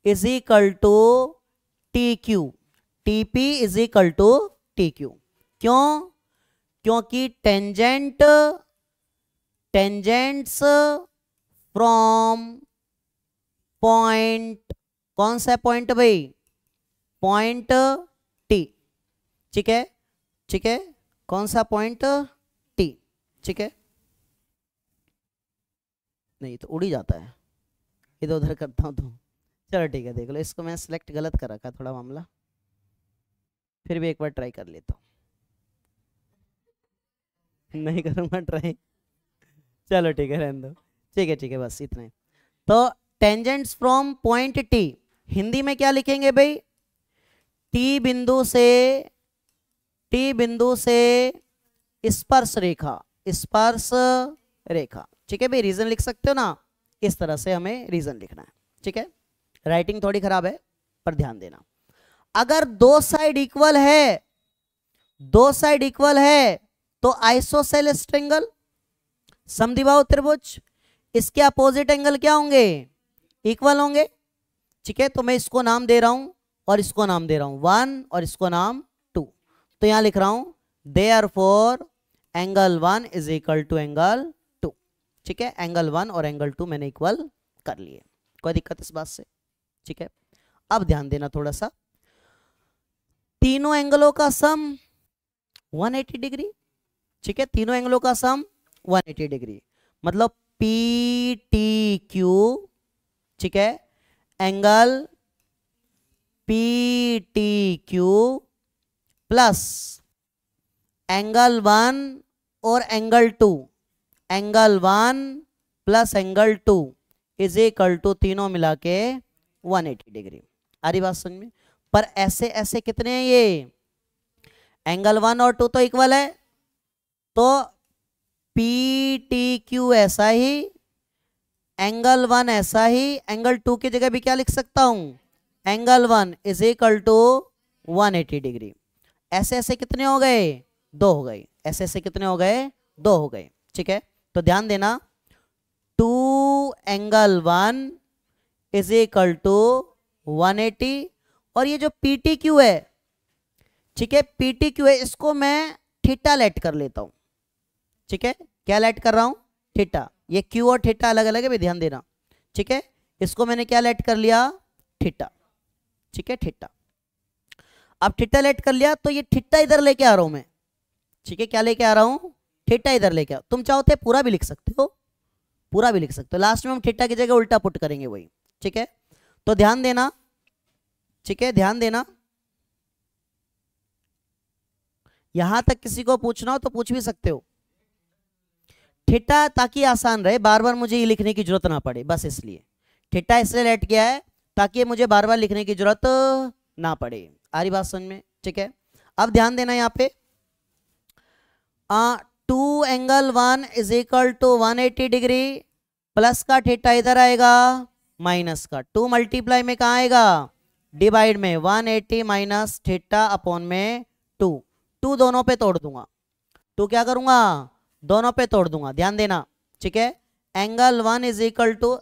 is equal to T Q, TP is equal to T Q. क्यों, क्योंकि टेंजेंट्स फ्रॉम पॉइंट, कौन सा पॉइंट भाई, पॉइंट टी, ठीक है, ठीक है, कौन सा पॉइंट टी, ठीक है, नहीं तो उड़ ही जाता है, इधर उधर करता हूं तो। चलो ठीक है, देख लो, इसको मैं सिलेक्ट गलत कर रखा थोड़ा मामला, फिर भी एक बार ट्राई कर लेता हूं, नहीं करूंगा ट्राई, चलो ठीक है, रहने दो, ठीक है, बस इतना ही। तो tangents from point T, Hindi में क्या लिखेंगे भाई, टी बिंदु से स्पर्श रेखा, ठीक है भाई। रीजन लिख सकते हो ना, इस तरह से हमें रीजन लिखना है, ठीक है। राइटिंग थोड़ी खराब है पर ध्यान देना, अगर दो साइड इक्वल है तो आइसोसेलेस ट्रायंगल, समद्विबाहु त्रिभुज, इसके अपोजिट एंगल क्या होंगे, इक्वल होंगे, ठीक है। तो मैं इसको नाम दे रहा हूं और इसको नाम दे रहा हूं 1 और इसको नाम 2, तो यहां लिख रहा हूं therefore angle 1 is equal to angle 2, ठीक है। एंगल 1 और एंगल 2 मैंने इक्वल कर लिए, कोई दिक्कत इस बात से, ठीक है। अब ध्यान देना थोड़ा सा, तीनों एंगलों का सम 180 डिग्री, ठीक है, तीनों एंगलों का सम 180 डिग्री, मतलब पी टी क्यू, ठीक है, angle P T Q plus angle 1 और angle 2, angle 1 plus angle 2 is equal to तीनों मिला के 180 डिग्री। आ रही बात समझ में। पर ऐसे ऐसे कितने हैं, ये एंगल 1 और 2 तो इक्वल है, तो पी टी क्यू ऐसा ही, एंगल 1 ऐसा ही, एंगल 2 की जगह भी क्या लिख सकता हूं, angle 1 is equal to 180 degree. ऐसे ऐसे कितने हो गए, 2 हो गए, ऐसे ऐसे कितने हो गए, 2 हो गए, ठीक है। तो ध्यान देना 2 एंगल 1 इज इक्वल टू 180, और ये जो पी टी क्यू है, ठीक है, पी टी क्यू है, इसको मैं थीटा लेट कर लेता हूं, ठीक है। क्या लेट कर रहा हूं, थीटा, ये क्यू और थीटा अलग अलग है भी, ध्यान देना, ठीक है। इसको मैंने क्या लेट कर लिया, थीटा, ठीक है, थीटा। अब थीटा लेट कर लिया तो ये थीटा इधर लेके आ रहा हूं मैं, ठीक है, क्या लेके आ रहा हूं, थीटा इधर लेके आ, तुम चाहो तो पूरा भी लिख सकते हो, पूरा भी लिख सकते हो, लास्ट में हम थीटा की जगह उल्टा पुट करेंगे वही, ठीक है। तो ध्यान देना, ठीक है, ध्यान देना, यहां तक किसी को पूछना हो तो पूछ भी सकते हो, थीटा ताकि आसान रहे, बार बार मुझे ये लिखने की जरूरत ना पड़े, बस इसलिए थीटा इसलिए लेट किया है ताकि मुझे बार बार लिखने की जरूरत ना पड़े। आ रही बात समझ में, ठीक है। अब ध्यान देना यहाँ पे 2 angle 1 is equal to 180 degree, plus का थीटा इधर आएगा, माइनस का 2 मल्टीप्लाई में कहाँ आएगा, डिवाइड में 180 माइनस थीटा अपॉन में 2 दोनों पे तोड़ दूंगा, 2 क्या करूंगा, दोनों पे तोड़ दूंगा, ध्यान देना, ठीक है। एंगल 1 इज इक्वल टू,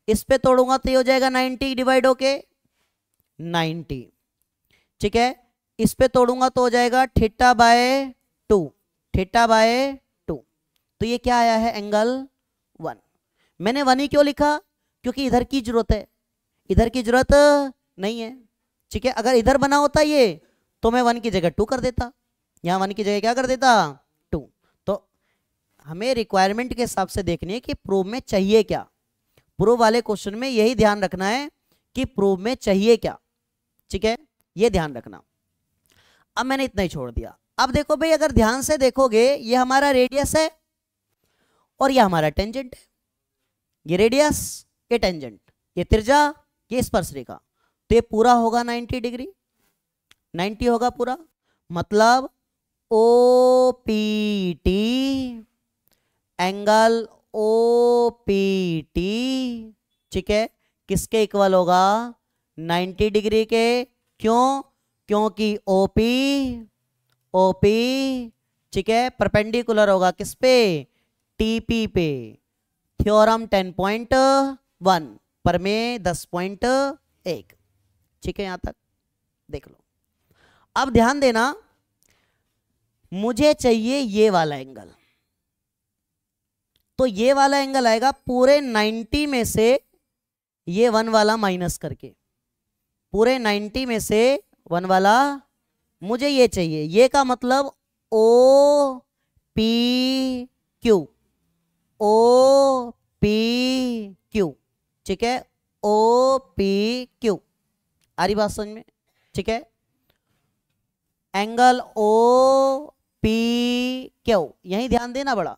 इस पे तोड़ूंगा तो ये हो जाएगा 90 डिवाइड होके 90, ठीक है। इस पे तोड़ूंगा तो हो जाएगा थीटा बाय 2, थीटा बाय 2। तो ये क्या आया है, एंगल 1। मैंने 1 ही क्यों लिखा, क्योंकि इधर की जरूरत है, इधर की जरूरत नहीं है, ठीक है। अगर इधर बना होता ये तो मैं 1 की जगह 2 कर देता, यहां 1 की जगह क्या कर देता, 2। तो हमें रिक्वायरमेंट के हिसाब से देखनी है कि प्रूफ में चाहिए क्या। प्रूफ वाले क्वेश्चन में यही ध्यान रखना है कि प्रूफ में चाहिए क्या, ठीक है, ये ध्यान रखना। अब मैंने इतना ही छोड़ दिया। अब देखो भाई, अगर ध्यान से देखोगे, ये हमारा रेडियस है और ये हमारा टेंजेंट है, ये रेडियस, ये टेंजेंट, ये त्रिज्या, ये स्पर्शरेखा। तो ये पूरा होगा 90 डिग्री, 90 होगा पूरा। मतलब O P T, angle O P T, ठीक है, किसके इक्वल होगा, 90 डिग्री के। क्यों, क्योंकि ओपी, ओपी, ठीक है, परपेंडिकुलर होगा किस पे, टीपी पे। थ्योरम 10.1, प्रमेय 10.1, ठीक है, यहां तक देख लो। अब ध्यान देना, मुझे चाहिए ये वाला एंगल, तो ये वाला एंगल आएगा पूरे 90 में से ये 1 वाला माइनस करके, पूरे 90 में से 1 वाला मुझे ये चाहिए। ये का मतलब O P Q, O P Q, ठीक है, ओ पी क्यू। आ रही बात समझ में, ठीक है। एंगल ओ पी क्यू, यही ध्यान देना बड़ा,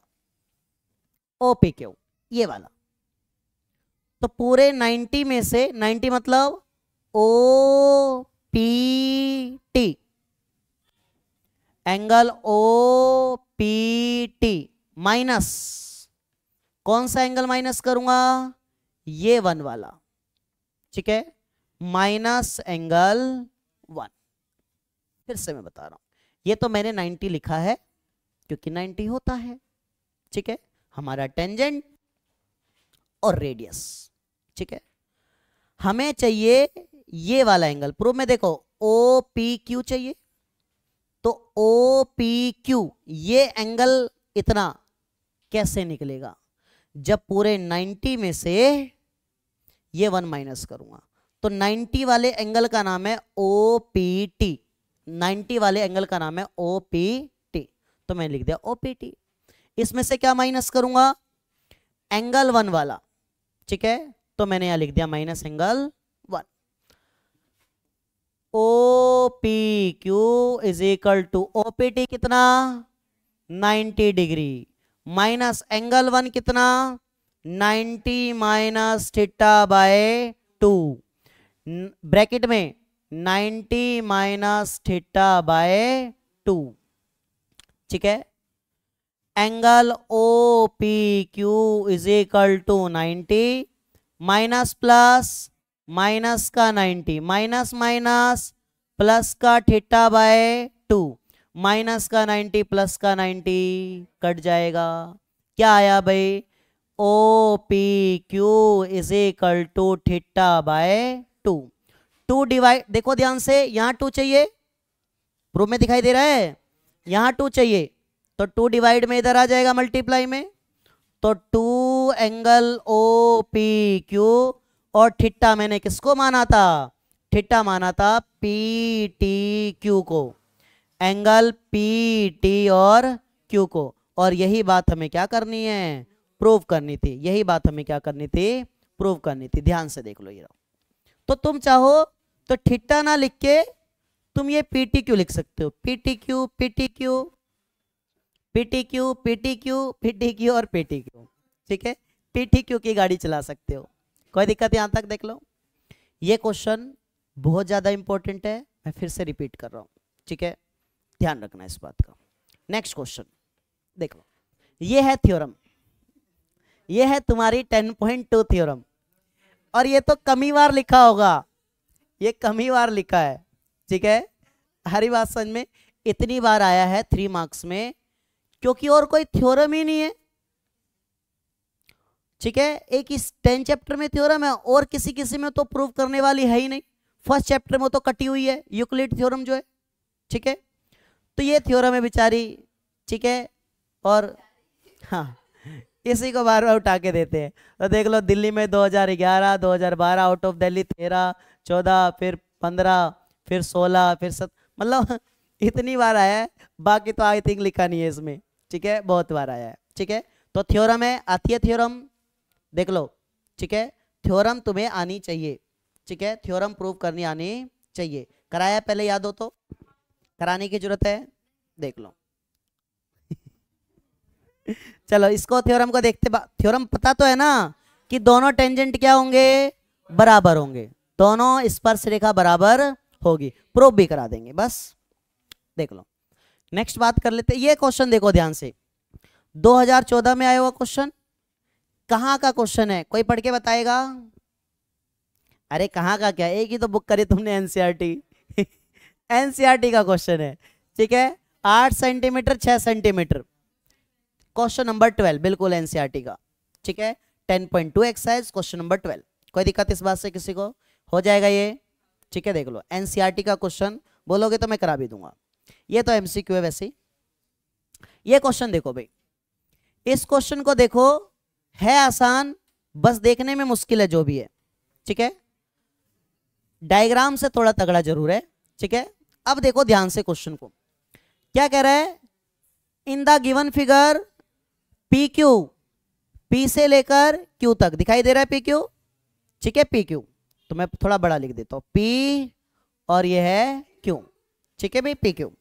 ओ पी क्यू, ये वाला। तो पूरे 90 में से, 90 मतलब O P T, angle O P T minus, कौन सा एंगल माइनस करूंगा, ये 1 वाला, ठीक है, माइनस एंगल 1। फिर से मैं बता रहा हूं, ये तो मैंने 90 लिखा है क्योंकि 90 होता है, ठीक है, हमारा टेंजेंट और रेडियस, ठीक है। हमें चाहिए ये वाला एंगल। प्रूफ में देखो ओ पी क्यू चाहिए, तो ओ पी क्यू ये एंगल इतना कैसे निकलेगा, जब पूरे 90 में से ये 1 माइनस करूंगा। तो 90 वाले एंगल का नाम है ओ पी टी, 90 वाले एंगल का नाम है ओ पी टी, तो मैंने लिख दिया ओ पी टी। इसमें से क्या माइनस करूंगा, एंगल 1 वाला, ठीक है, तो मैंने यहां लिख दिया minus angle 1। O P Q is equal to O P T कितना, 90 डिग्री, माइनस एंगल 1 कितना, 90 माइनस थीटा बाय 2, ब्रैकेट में 90 माइनस थीटा बाय 2, ठीक है। Angle O P Q is equal to 90, minus plus, minus का 90, माइनस माइनस प्लस का थीटा बाय 2, माइनस का 90 प्लस का 90 कट जाएगा। क्या आया भाई, O P Q is equal to theta by 2। 2 divide, देखो ध्यान से, यहां 2 चाहिए, प्रूफ में दिखाई दे रहा है, यहां 2 चाहिए, तो 2 डिवाइड में इधर आ जाएगा मल्टीप्लाई में, तो 2 एंगल ओ पी क्यू, और थीटा मैंने किसको माना था, थीटा माना था पी टी क्यू को, एंगल पी टी और क्यू को। और यही बात हमें क्या करनी है, प्रूव करनी थी, यही बात हमें क्या करनी थी, प्रूव करनी थी। ध्यान से देख लो ये। तो तुम चाहो तो थीटा ना लिख के तुम ये पी टी क्यू लिख सकते हो, P T Q, P T Q, P T Q, P T Q, P T Q और पी टी क्यू, ठीक है, पी टी क्यू की गाड़ी चला सकते हो, कोई दिक्कत, यहां तक देख लो। ये क्वेश्चन बहुत ज्यादा इंपॉर्टेंट है, मैं फिर से रिपीट कर रहा हूं, ठीक है, ध्यान रखना इस बात का। नेक्स्ट क्वेश्चन देख लो, ये है थ्योरम, ये है तुम्हारी 10.2 थ्योरम, और ये तो कमी बार लिखा होगा, ये कमी बार लिखा है, ठीक है, हरी बात समझ में। इतनी बार आया है 3 मार्क्स में क्योंकि और कोई थ्योरम ही नहीं है, ठीक है। एक इस 10 चैप्टर में थ्योरम है और किसी किसी में तो प्रूव करने वाली है ही नहीं। फर्स्ट चैप्टर में तो कटी हुई है यूक्लिड थ्योरम जो है, ठीक है। तो ये थ्योरम है बेचारी, ठीक है। और हाँ, इसी को बार बार उठा के देते हैं। तो देख लो, दिल्ली में 2011, 2012, आउट ऑफ दिल्ली 13, 14, फिर 15, फिर 16, फिर 7, मतलब इतनी बार आया है। बाकी तो आई थिंक लिखा नहीं है इसमें, ठीक है, बहुत बार आया है, ठीक है। तो थ्योरम है, आती है थ्योरम, देख लो, ठीक है। थ्योरम तुम्हें आनी चाहिए, ठीक है, थ्योरम प्रूव करनी आनी चाहिए। कराया पहले, याद हो तो कराने की जरूरत है, देख लो। चलो इसको थ्योरम को देखते, थ्योरम पता तो है ना कि दोनों टेंजेंट क्या होंगे, बराबर होंगे, दोनों स्पर्श रेखा बराबर होगी, प्रूव भी करा देंगे, बस देख लो। नेक्स्ट बात कर लेते हैं। ये क्वेश्चन देखो ध्यान से, 2014 में आया हुआ क्वेश्चन। कहां का क्वेश्चन है, कोई पढ़ के बताएगा? अरे कहां का क्या, एक ही तो बुक करी तुमने, एनसीईआरटी। एनसीईआरटी का क्वेश्चन है, ठीक है। 8 सेंटीमीटर 6 सेंटीमीटर, क्वेश्चन नंबर 12, बिल्कुल एनसीईआरटी का, ठीक है। 10.2 एक्सरसाइज, क्वेश्चन नंबर 12। कोई दिक्कत इस बात से किसी को? हो जाएगा ये, ठीक है। देख लो, एनसीईआरटी का क्वेश्चन बोलोगे तो मैं करा भी दूंगा। ये तो एमसीक्यू है वैसे। ये क्वेश्चन देखो भाई, इस क्वेश्चन को देखो, है आसान, बस देखने में मुश्किल है जो भी है, ठीक है। डायग्राम से थोड़ा तगड़ा जरूर है, ठीक है। अब देखो ध्यान से क्वेश्चन को, क्या कह रहा है? In the given figure P Q, पी से लेकर क्यू तक दिखाई दे रहा है, पी क्यू, ठीक है, पी क्यू। तो मैं थोड़ा बड़ा लिख देता हूं, पी और ये है क्यू, ठीक है भाई, P Q.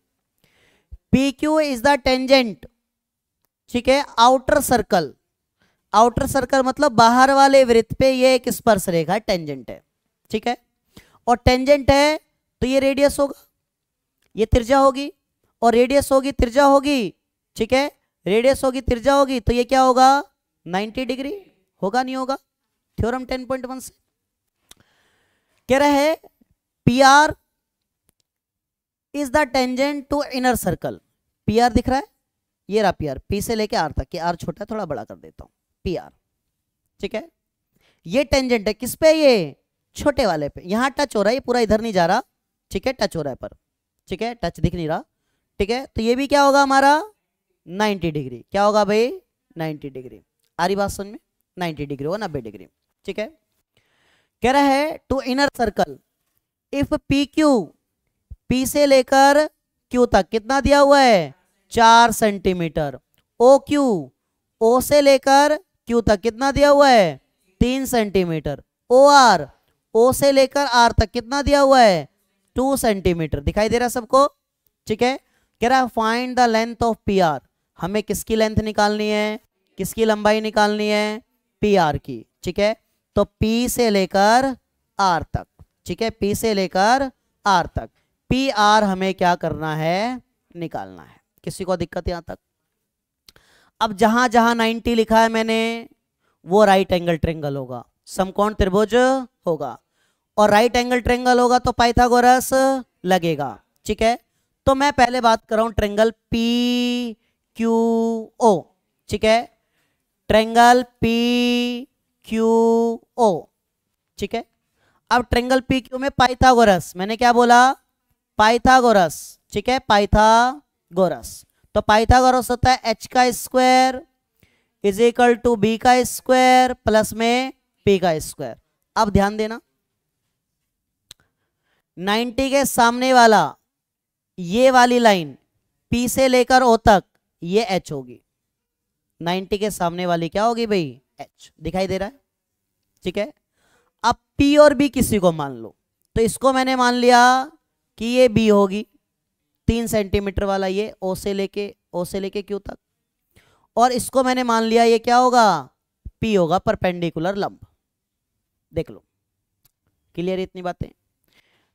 P Q is the tangent, ठीक है, आउटर सर्कल। आउटर सर्कल मतलब बाहर वाले वृत्त पे ये एक स्पर्श रेखा टेंजेंट है, ठीक है। और टेंजेंट है तो ये रेडियस होगा, ये त्रिज्या होगी, और रेडियस होगी त्रिज्या होगी, ठीक है। रेडियस होगी त्रिज्या होगी तो ये क्या होगा, 90 डिग्री होगा, नहीं होगा? थ्योरम 10.1 से कह रहा है P R is the tangent to inner circle. P R दिख रहा है, ये रहा पी आर, पी से लेके आर तक, आर छोटा है थोड़ा बड़ा कर देता हूं, पी आर, ठीक है। ये टेंजेंट है किस पे, ये छोटे वाले पे, यहां टच हो रहा है, ये पूरा इधर नहीं जा रहा, ठीक है, टच हो रहा है पर, ठीक है, टच दिख नहीं रहा, ठीक है। तो ये भी क्या होगा हमारा 90 डिग्री, क्या होगा भाई 90 डिग्री। आ रही बात समझ में? 90 डिग्री होगा, 90 डिग्री, ठीक है। कह रहा है to inner circle if P Q, पी से लेकर क्यू तक कितना दिया हुआ है, 4 सेंटीमीटर। ओ क्यू, ओ से लेकर क्यू तक कितना दिया हुआ है, 3 सेंटीमीटर। ओ आर, ओ से लेकर आर तक कितना दिया हुआ है, 2 सेंटीमीटर। दिखाई दे रहा है सबको, ठीक है। कह रहा है find the length of P R, हमें किसकी लेंथ निकालनी है, किसकी लंबाई निकालनी है, पी आर की, ठीक है। तो पी से लेकर आर तक, ठीक है, पी से लेकर आर तक, पी आर हमें क्या करना है, निकालना है। किसी को दिक्कत यहां तक? अब जहां जहां 90 लिखा है मैंने, वो राइट एंगल ट्रेंगल होगा, समकोण त्रिभुज होगा, और राइट एंगल ट्रेंगल होगा तो पाइथागोरस लगेगा, ठीक है। तो मैं पहले बात कर रहा हूं ट्रेंगल पी क्यू ओ, ठीक है, ट्रेंगल पी क्यू ओ, ठीक है। अब ट्रेंगल पी क्यू में पाइथागोरस, मैंने क्या बोला, पाइथागोरस, ठीक है, पाइथागोरस। तो पाइथागोरस होता है h का square is equal to B का स्क्वायर प्लस में p का स्क्वायर। अब ध्यान देना, 90 के सामने वाला ये वाली लाइन P से लेकर O तक ये H होगी, 90 के सामने वाली क्या होगी भाई, H। दिखाई दे रहा है, ठीक है। अब P और B किसी को मान लो, तो इसको मैंने मान लिया कि ये B होगी, 3 सेंटीमीटर वाला, ये O से लेके Q तक, और इसको मैंने मान लिया ये क्या होगा, P होगा, परपेंडिकुलर लंब। देख लो, क्लियर इतनी बातें।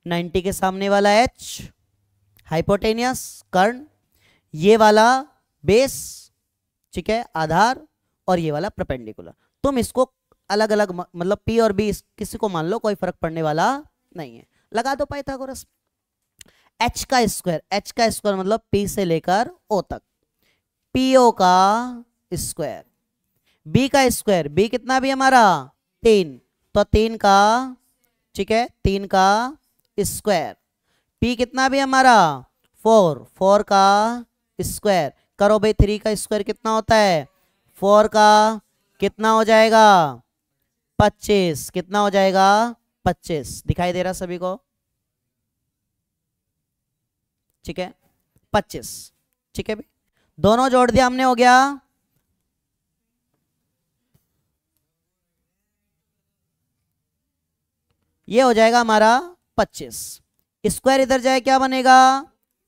90 के सामने वाला H हाइपोटेनियस कर्ण, ये वाला बेस, ठीक है, आधार, और ये वाला परपेंडिकुलर। तुम इसको अलग अलग मतलब P और B किसी को मान लो, कोई फर्क पड़ने वाला नहीं है। लगा दो पाइथागोरस। H का स्क्वायर मतलब P से लेकर O तक, PO का स्क्वायर, बी का स्क्वायर, बी कितना भी हमारा 3, तो 3 का, ठीक है, 3 का स्क्वायर। पी कितना भी हमारा 4, 4 का स्क्वायर। करो भाई 3 का स्क्वायर कितना होता है 4 का, कितना हो जाएगा 25, कितना हो जाएगा 25। दिखाई दे रहा सभी को, ठीक है 25, ठीक है भाई, दोनों जोड़ दिया हमने, हो गया ये हो जाएगा हमारा 25। स्क्वायर इधर जाए क्या बनेगा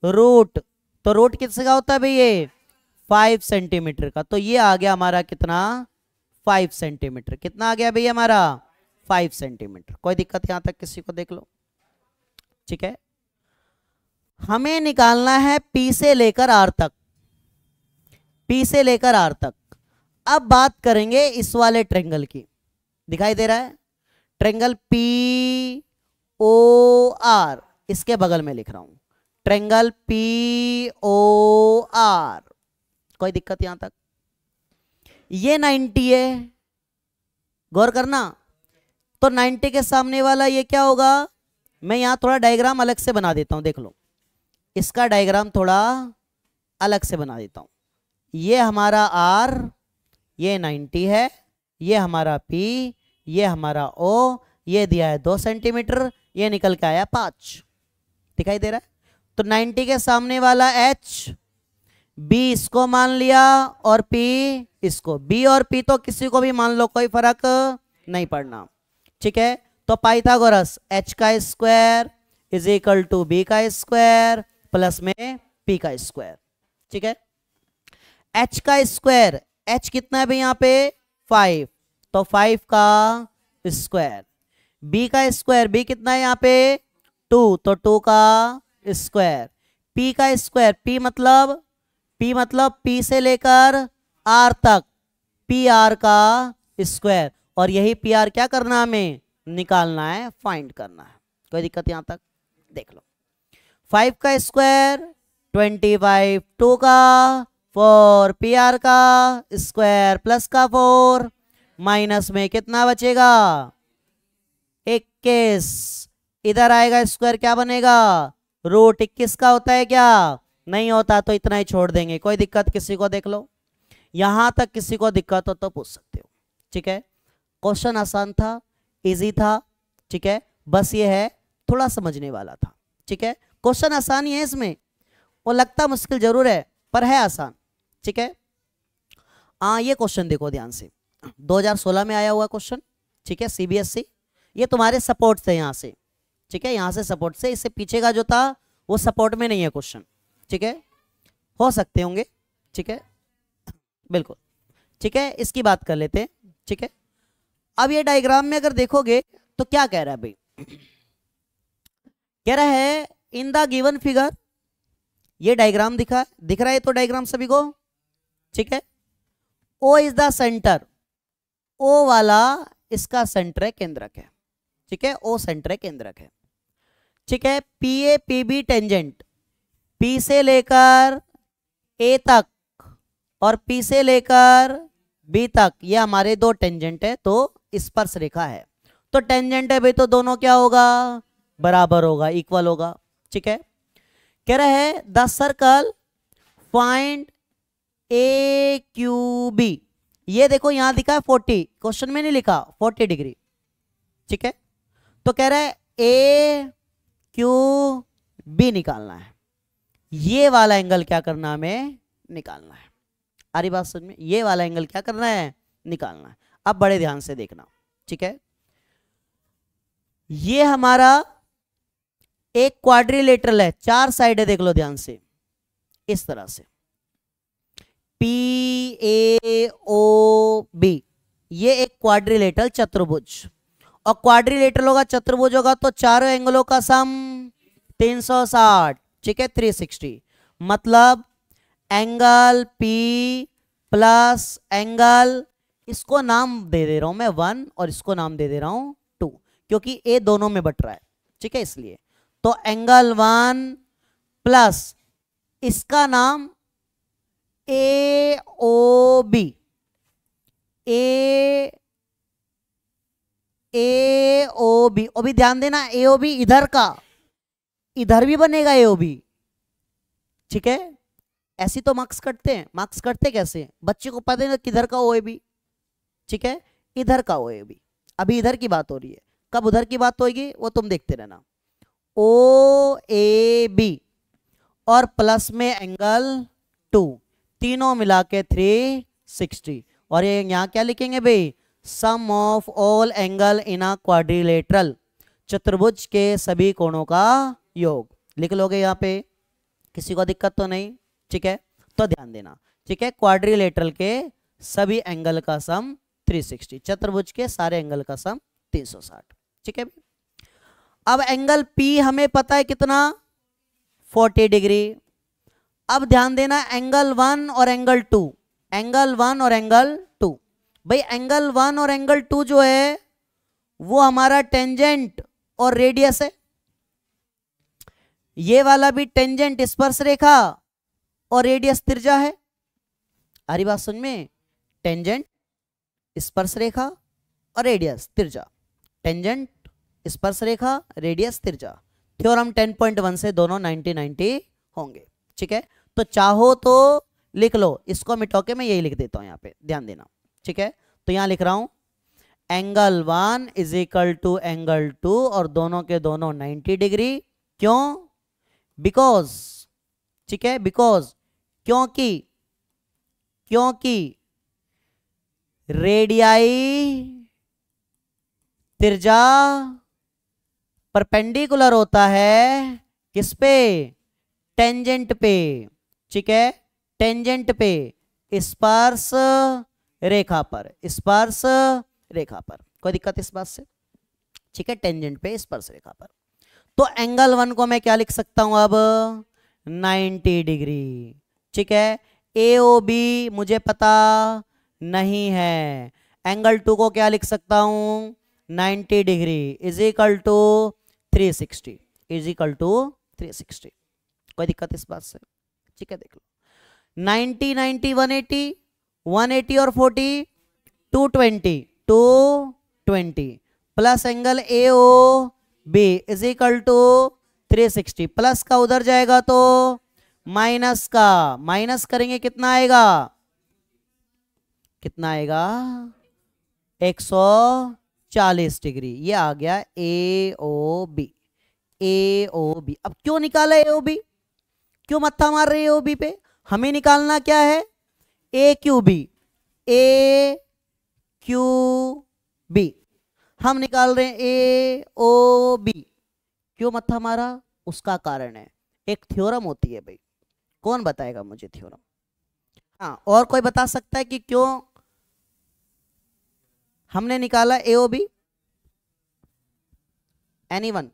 रूट, तो रूट किसका होता है भाई ये 5 सेंटीमीटर का, तो ये आ गया हमारा कितना 5 सेंटीमीटर। कितना आ गया भाई हमारा 5 सेंटीमीटर। कोई दिक्कत यहां तक किसी को, देख लो, ठीक है। हमें निकालना है पी से लेकर आर तक, पी से लेकर आर तक। अब बात करेंगे इस वाले ट्रेंगल की, दिखाई दे रहा है ट्रेंगल पी ओ आर, इसके बगल में लिख रहा हूं ट्रेंगल पी ओ आर। कोई दिक्कत यहां तक? ये 90 है, गौर करना, तो 90 के सामने वाला ये क्या होगा, मैं यहां थोड़ा डायग्राम अलग से बना देता हूं, देख लो, इसका डायग्राम थोड़ा अलग से बना देता हूं। ये हमारा आर, ये 90 है, ये हमारा पी, ये हमारा ओ, ये दिया है 2 सेंटीमीटर, ये निकल के आया 5। दिखाई दे रहा है? तो 90 के सामने वाला एच, बी इसको मान लिया और पी इसको, बी और पी तो किसी को भी मान लो, कोई फर्क नहीं पड़ना, ठीक है। तो पाइथागोरस एच का square is equal to B का स्क्वायर प्लस में पी का स्क्वायर, ठीक है। एच का स्क्वायर, एच कितना है भाई यहाँ पे 5, तो 5 का स्क्वायर। बी का स्क्वायर, बी कितना है यहाँ पे 2, तो 2 का स्क्वायर। पी का स्क्वायर, पी मतलब पी से लेकर आर तक, पी आर का स्क्वायर, और यही पी आर क्या करना हमें निकालना है, फाइंड करना है। कोई दिक्कत यहां तक? देख लो, 5 का स्क्वायर 25, 2 का 4, पी आर का स्क्वायर प्लस का 4, माइनस में कितना बचेगा 21, इधर आएगा स्क्वायर क्या बनेगा रूट 21 का होता है क्या, नहीं होता, तो इतना ही छोड़ देंगे। कोई दिक्कत किसी को? देख लो, यहां तक किसी को दिक्कत हो तो पूछ सकते हो, ठीक है। क्वेश्चन आसान था, इजी था, ठीक है, बस ये है थोड़ा समझने वाला था, ठीक है। क्वेश्चन आसान ही है, इसमें वो लगता मुश्किल जरूर है पर है आसान, ठीक है। ये क्वेश्चन देखो ध्यान से, 2016 में आया हुआ क्वेश्चन, ठीक है, सीबीएसई। ये तुम्हारे सपोर्ट से यहाँ से, ठीक है, यहाँ से सपोर्ट से, इससे पीछे का जो था वो सपोर्ट में नहीं है क्वेश्चन, ठीक है, हो सकते होंगे, ठीक है, बिल्कुल, ठीक है। इसकी बात कर लेते हैं, ठीक है। अब ये डायग्राम में अगर देखोगे तो क्या कह रहा है भाई, कह रहा है इन द गिवन फिगर, ये डायग्राम दिख रहा है तो डायग्राम सभी को, ठीक है। ओ इज द सेंटर, ओ वाला इसका सेंटर है, केंद्रक है, ठीक है, ओ सेंटर है, केंद्रक है, ठीक है। P A P B tangent, P से लेकर ए तक और पी से लेकर बी तक, ये हमारे दो टेंजेंट है, तो स्पर्श रेखा है, तो टेंजेंट है भाई, तो दोनों क्या होगा बराबर होगा, इक्वल होगा, ठीक है। कह रहा है the circle find A Q B, ये देखो यहां लिखा है 40, क्वेश्चन में नहीं लिखा 40 डिग्री, ठीक है। तो कह रहा है ए क्यू बी निकालना है, ये वाला एंगल क्या करना हमें निकालना है। आ रही बात समझ में? ये वाला एंगल क्या करना है निकालना है। अब बड़े ध्यान से देखना, ठीक है। ये हमारा एक क्वाड्रिलेटरल है, 4 साइड है, देख लो ध्यान से, इस तरह से पी ए ओ बी, ये एक क्वाड्रिलेटरल चतुर्भुज, और क्वाड्रिलेटरल होगा चतुर्भुज होगा तो चारों एंगलों का सम 360, ठीक है, 360, मतलब एंगल पी प्लस एंगल, इसको नाम दे दे रहा हूं मैं 1 और इसको नाम दे दे रहा हूं 2, क्योंकि ए दोनों में बट रहा है, ठीक है, इसलिए। तो एंगल 1 प्लस इसका नाम ए ओ बी, ए ए ओ बी, अभी ध्यान देना ए ओ बी इधर का, इधर भी बनेगा ए ओ बी, ठीक है। ऐसी तो मार्क्स कटते हैं, मार्क्स कटते कैसे, बच्चे को पता नहीं किधर का ओ ए बी, ठीक है, इधर का ओ ए बी। अभी इधर की बात हो रही है, कब उधर की बात होगी वो तुम देखते रहना। ओ ए बी और प्लस में एंगल 2, तीनों मिला के 360। और ये यहां क्या लिखेंगे भाई, sum of all angle in a quadrilateral, चतुर्भुज के सभी कोणों का योग लिख लोगे यहाँ पे, किसी को दिक्कत तो नहीं, ठीक है। तो ध्यान देना, ठीक है, क्वाड्रिलेटरल के सभी एंगल का सम 360, चतुर्भुज के सारे एंगल का सम 360, ठीक है। अब एंगल P हमें पता है कितना, 40 डिग्री। अब ध्यान देना एंगल 1 और एंगल 2, एंगल 1 और एंगल 2, भाई एंगल 1 और एंगल 2 जो है वो हमारा टेंजेंट और रेडियस है, ये वाला भी टेंजेंट स्पर्श रेखा और रेडियस त्रिज्या है। आ रही बात समझ में, टेंजेंट स्पर्श रेखा और रेडियस त्रिज्या, टेंजेंट स्पर्श रेखा रेडियस त्रिज्या। थ्योरम 10.1 से दोनों 90-90 होंगे, ठीक है। तो चाहो तो लिख लो, इसको मिटा के मैं यही लिख देता हूं यहाँ पे, ध्यान देना, ठीक है। तो यहां लिख रहा हूं angle 1 is equal to angle 2 और दोनों के दोनों 90 डिग्री। क्यों, बिकॉज, ठीक है, बिकॉज क्योंकि रेडियाई त्रिज्या परपेंडिकुलर होता है किस पे, टेंजेंट पे, ठीक है, टेंजेंट पे, स्पर्श रेखा पर, स्पर्श रेखा पर। कोई दिक्कत इस बात से, ठीक है, टेंजेंट पे स्पर्श रेखा पर। तो एंगल 1 को मैं क्या लिख सकता हूं अब, 90 डिग्री, ठीक है। ए ओ बी मुझे पता नहीं है, एंगल 2 को क्या लिख सकता हूं, 90 degree is equal to 360, is equal to 360। कोई दिक्कत इस बात से, ठीक है। देख लो 90 90 180, 180 और 40 220, 220 plus angle A O B is equal to 360, plus का उधर जाएगा तो माइनस का, माइनस करेंगे कितना आएगा, कितना आएगा 140 डिग्री। ये आ गया ए ओ बी, ए ओ बी। अब क्यों निकाला ए ओ बी, क्यों मत्था मार रहे हैं ए ओ बी पे, हमें निकालना क्या है, ए क्यू बी, ए क्यू बी हम निकाल रहे हैं ए ओ बी। क्यों मत्था मारा, उसका कारण है, एक थ्योरम होती है भाई, कौन बताएगा मुझे थ्योरम, हाँ और कोई बता सकता है कि क्यों हमने निकाला ए ओ बी, एनीवन,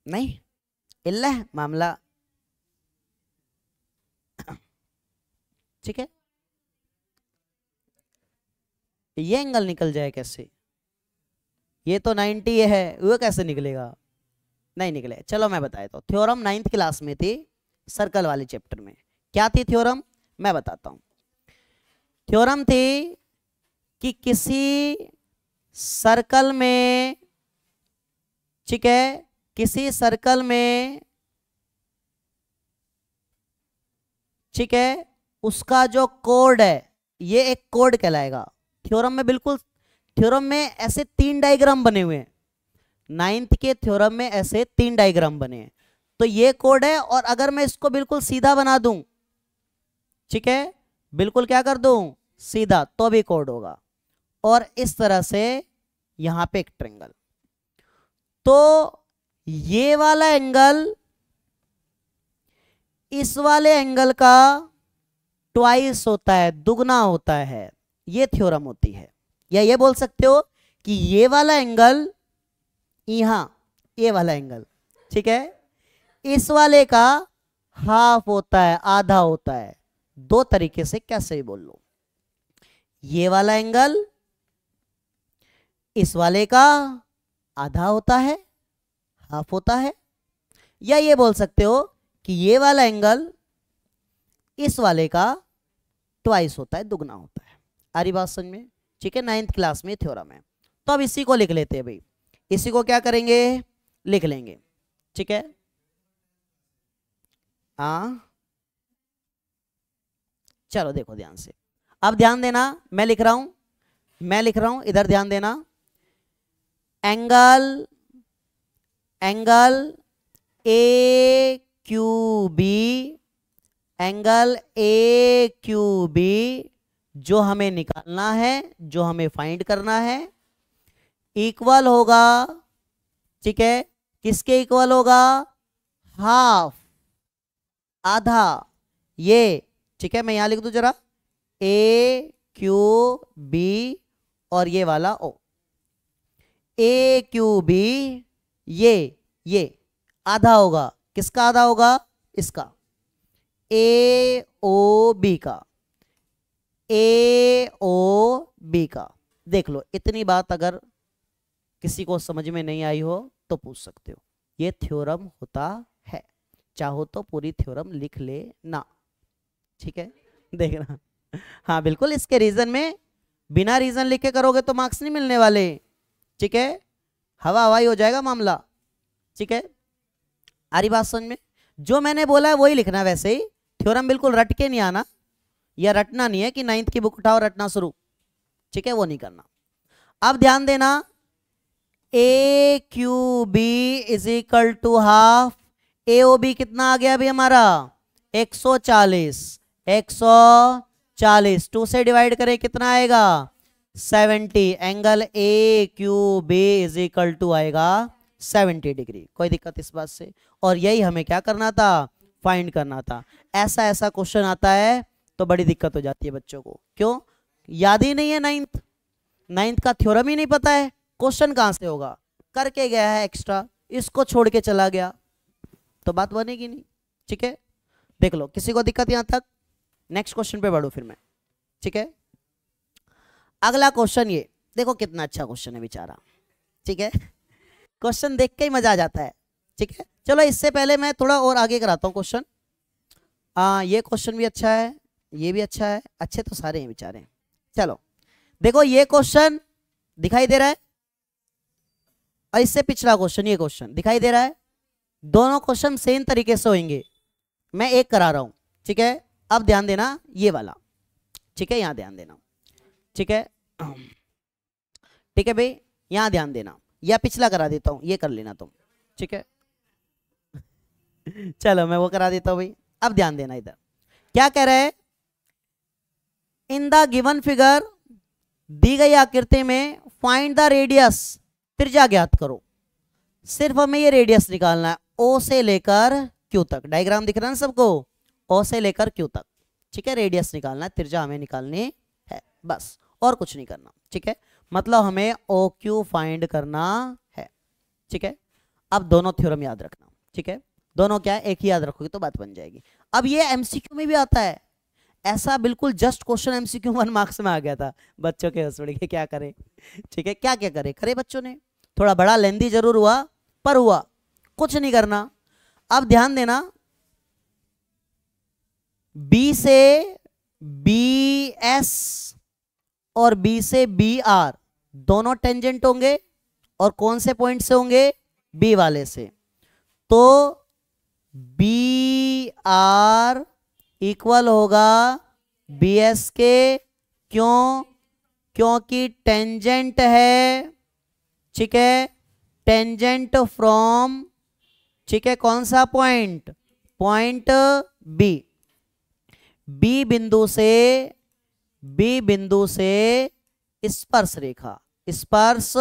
नहीं, इल्ला मामला, ठीक है। ये एंगल निकल जाए कैसे, ये तो 90 है, वो कैसे निकलेगा, नहीं निकले। चलो मैं बताता हूँ, थ्योरम 9th क्लास में थी, सर्कल वाले चैप्टर में। क्या थी थ्योरम, मैं बताता हूं। थ्योरम थी कि किसी सर्कल में, ठीक है, किसी सर्कल में, ठीक है, उसका जो कोड है ये एक कोड कहलाएगा। थ्योरम में बिल्कुल, थ्योरम में ऐसे 3 डायग्राम बने हुए हैं, 9th के थ्योरम में ऐसे 3 डायग्राम बने हैं। तो ये कोड है, और अगर मैं इसको बिल्कुल सीधा बना दूं, ठीक है, बिल्कुल क्या कर दूं सीधा, तो भी कोड होगा। और इस तरह से यहां पे एक ट्रायंगल, तो ये वाला एंगल इस वाले एंगल का ट्वाइस होता है, दुगना होता है, ये थ्योरम होती है। या ये बोल सकते हो कि ये वाला एंगल, यहां ये वाला एंगल, ठीक है, इस वाले का हाफ होता है, आधा होता है। 2 तरीके से कैसे भी बोल लो, ये वाला एंगल इस वाले का आधा होता है, हाफ होता है। या ये बोल सकते हो कि ये वाला एंगल इस वाले का ट्वाइस होता है, दुगना होता है। आ रही बात समझ में? ठीक है, 9th क्लास में थ्योरम है। तो अब इसी को लिख लेते हैं भाई, इसी को क्या करेंगे, लिख लेंगे। ठीक है, हाँ चलो देखो ध्यान से, अब ध्यान देना, मैं लिख रहा हूं इधर ध्यान देना। Angle A Q B, angle A Q B जो हमें निकालना है, जो हमें फाइंड करना है, इक्वल होगा, ठीक है, किसके इक्वल होगा, हाफ, आधा, ये, ठीक है, मैं यहां लिख दूं जरा, ए क्यू बी और ये वाला ओ, ए क्यू बी, ये आधा होगा, किसका आधा होगा, इसका, ए ओ बी का, ए ओ बी का। देख लो, इतनी बात अगर किसी को समझ में नहीं आई हो तो पूछ सकते हो, ये थ्योरम होता है, चाहो तो पूरी थ्योरम लिख ले ना, ठीक है, देखना। हाँ बिल्कुल, इसके रीजन में बिना रीजन लिख के करोगे तो मार्क्स नहीं मिलने वाले, ठीक है, हवा हवाई हो जाएगा मामला, ठीक है, आ रही बात समझ में? जो मैंने बोला है वही लिखना, वैसे ही थ्योरम बिल्कुल रट के नहीं आना, या रटना नहीं है कि 9th की बुक उठाओ रटना शुरू, ठीक है, वो नहीं करना। अब ध्यान देना, A Q B is equal to half, A O B कितना आ गया अभी हमारा, 140, 140, 2 से डिवाइड करें कितना आएगा, 70, angle A Q B is equal to आएगा 70 डिग्री। कोई दिक्कत इस बात से? और यही हमें क्या करना था, फाइंड करना था। ऐसा क्वेश्चन आता है तो बड़ी दिक्कत हो जाती है बच्चों को, क्यों, याद ही नहीं है, 9th का थ्योरम ही नहीं पता है, क्वेश्चन कहां से होगा, करके गया है एक्स्ट्रा, इसको छोड़ के चला गया तो बात बनेगी नहीं, ठीक है, देख लो, किसी को दिक्कत यहां तक? नेक्स्ट क्वेश्चन पे बढ़ो फिर मैं, ठीक है। अगला क्वेश्चन ये देखो, कितना अच्छा क्वेश्चन है बेचारा, ठीक है, क्वेश्चन देख के ही मजा आ जाता है, ठीक है। चलो इससे पहले मैं थोड़ा और आगे कराता हूँ क्वेश्चन। ये क्वेश्चन भी अच्छा है, ये भी अच्छा है, अच्छे तो सारे हैं बेचारे। चलो देखो, ये क्वेश्चन दिखाई दे रहा है और इससे पिछला क्वेश्चन, ये क्वेश्चन दिखाई दे रहा है, दोनों क्वेश्चन सेम तरीके से होंगे, मैं एक करा रहा हूं, ठीक है। अब ध्यान देना ये वाला, ठीक है, यहां ध्यान देना, ठीक है, ठीक है भाई, यहां ध्यान देना, या पिछला करा देता हूं, ये कर लेना तुम, ठीक है। चलो मैं वो करा देता हूं भाई, अब ध्यान देना, इधर क्या कह रहा है, इन द गिवन फिगर, दी गई आकृति में फाइंड द रेडियस, त्रिज्या ज्ञात करो, सिर्फ हमें ये रेडियस निकालना है, ओ से लेकर क्यू तक, डायग्राम दिख रहा है ना सबको, ओ से लेकर क्यू तक, ठीक है, रेडियस निकालना है, त्रिज्या हमें निकालनी है, बस और कुछ नहीं करना, ठीक है, मतलब हमें ओ क्यू फाइंड करना है, ठीक है। अब दोनों थ्योरम याद रखना, ठीक है, दोनों क्या है, एक ही याद रखोगे तो बात बन जाएगी। अब ये एमसीक्यू में भी आता है, ऐसा बिल्कुल जस्ट क्वेश्चन एमसीक्यू 1 मार्क्स में आ गया था, बच्चों के हंसुड़ी के, क्या करें, ठीक है, क्या क्या करे, करे बच्चों ने, थोड़ा बड़ा लेंदी जरूर हुआ पर हुआ, कुछ नहीं करना। अब ध्यान देना, बी से बी एस और बी से बी आर दोनों टेंजेंट होंगे, और कौन से पॉइंट से होंगे, बी वाले से, तो बी आर इक्वल होगा बी एस के, क्यों, क्योंकि टेंजेंट है, ठीक है, टेंजेंट फ्रॉम, ठीक है, कौन सा पॉइंट, पॉइंट बी, बी बिंदु से स्पर्श रेखा, स्पर्श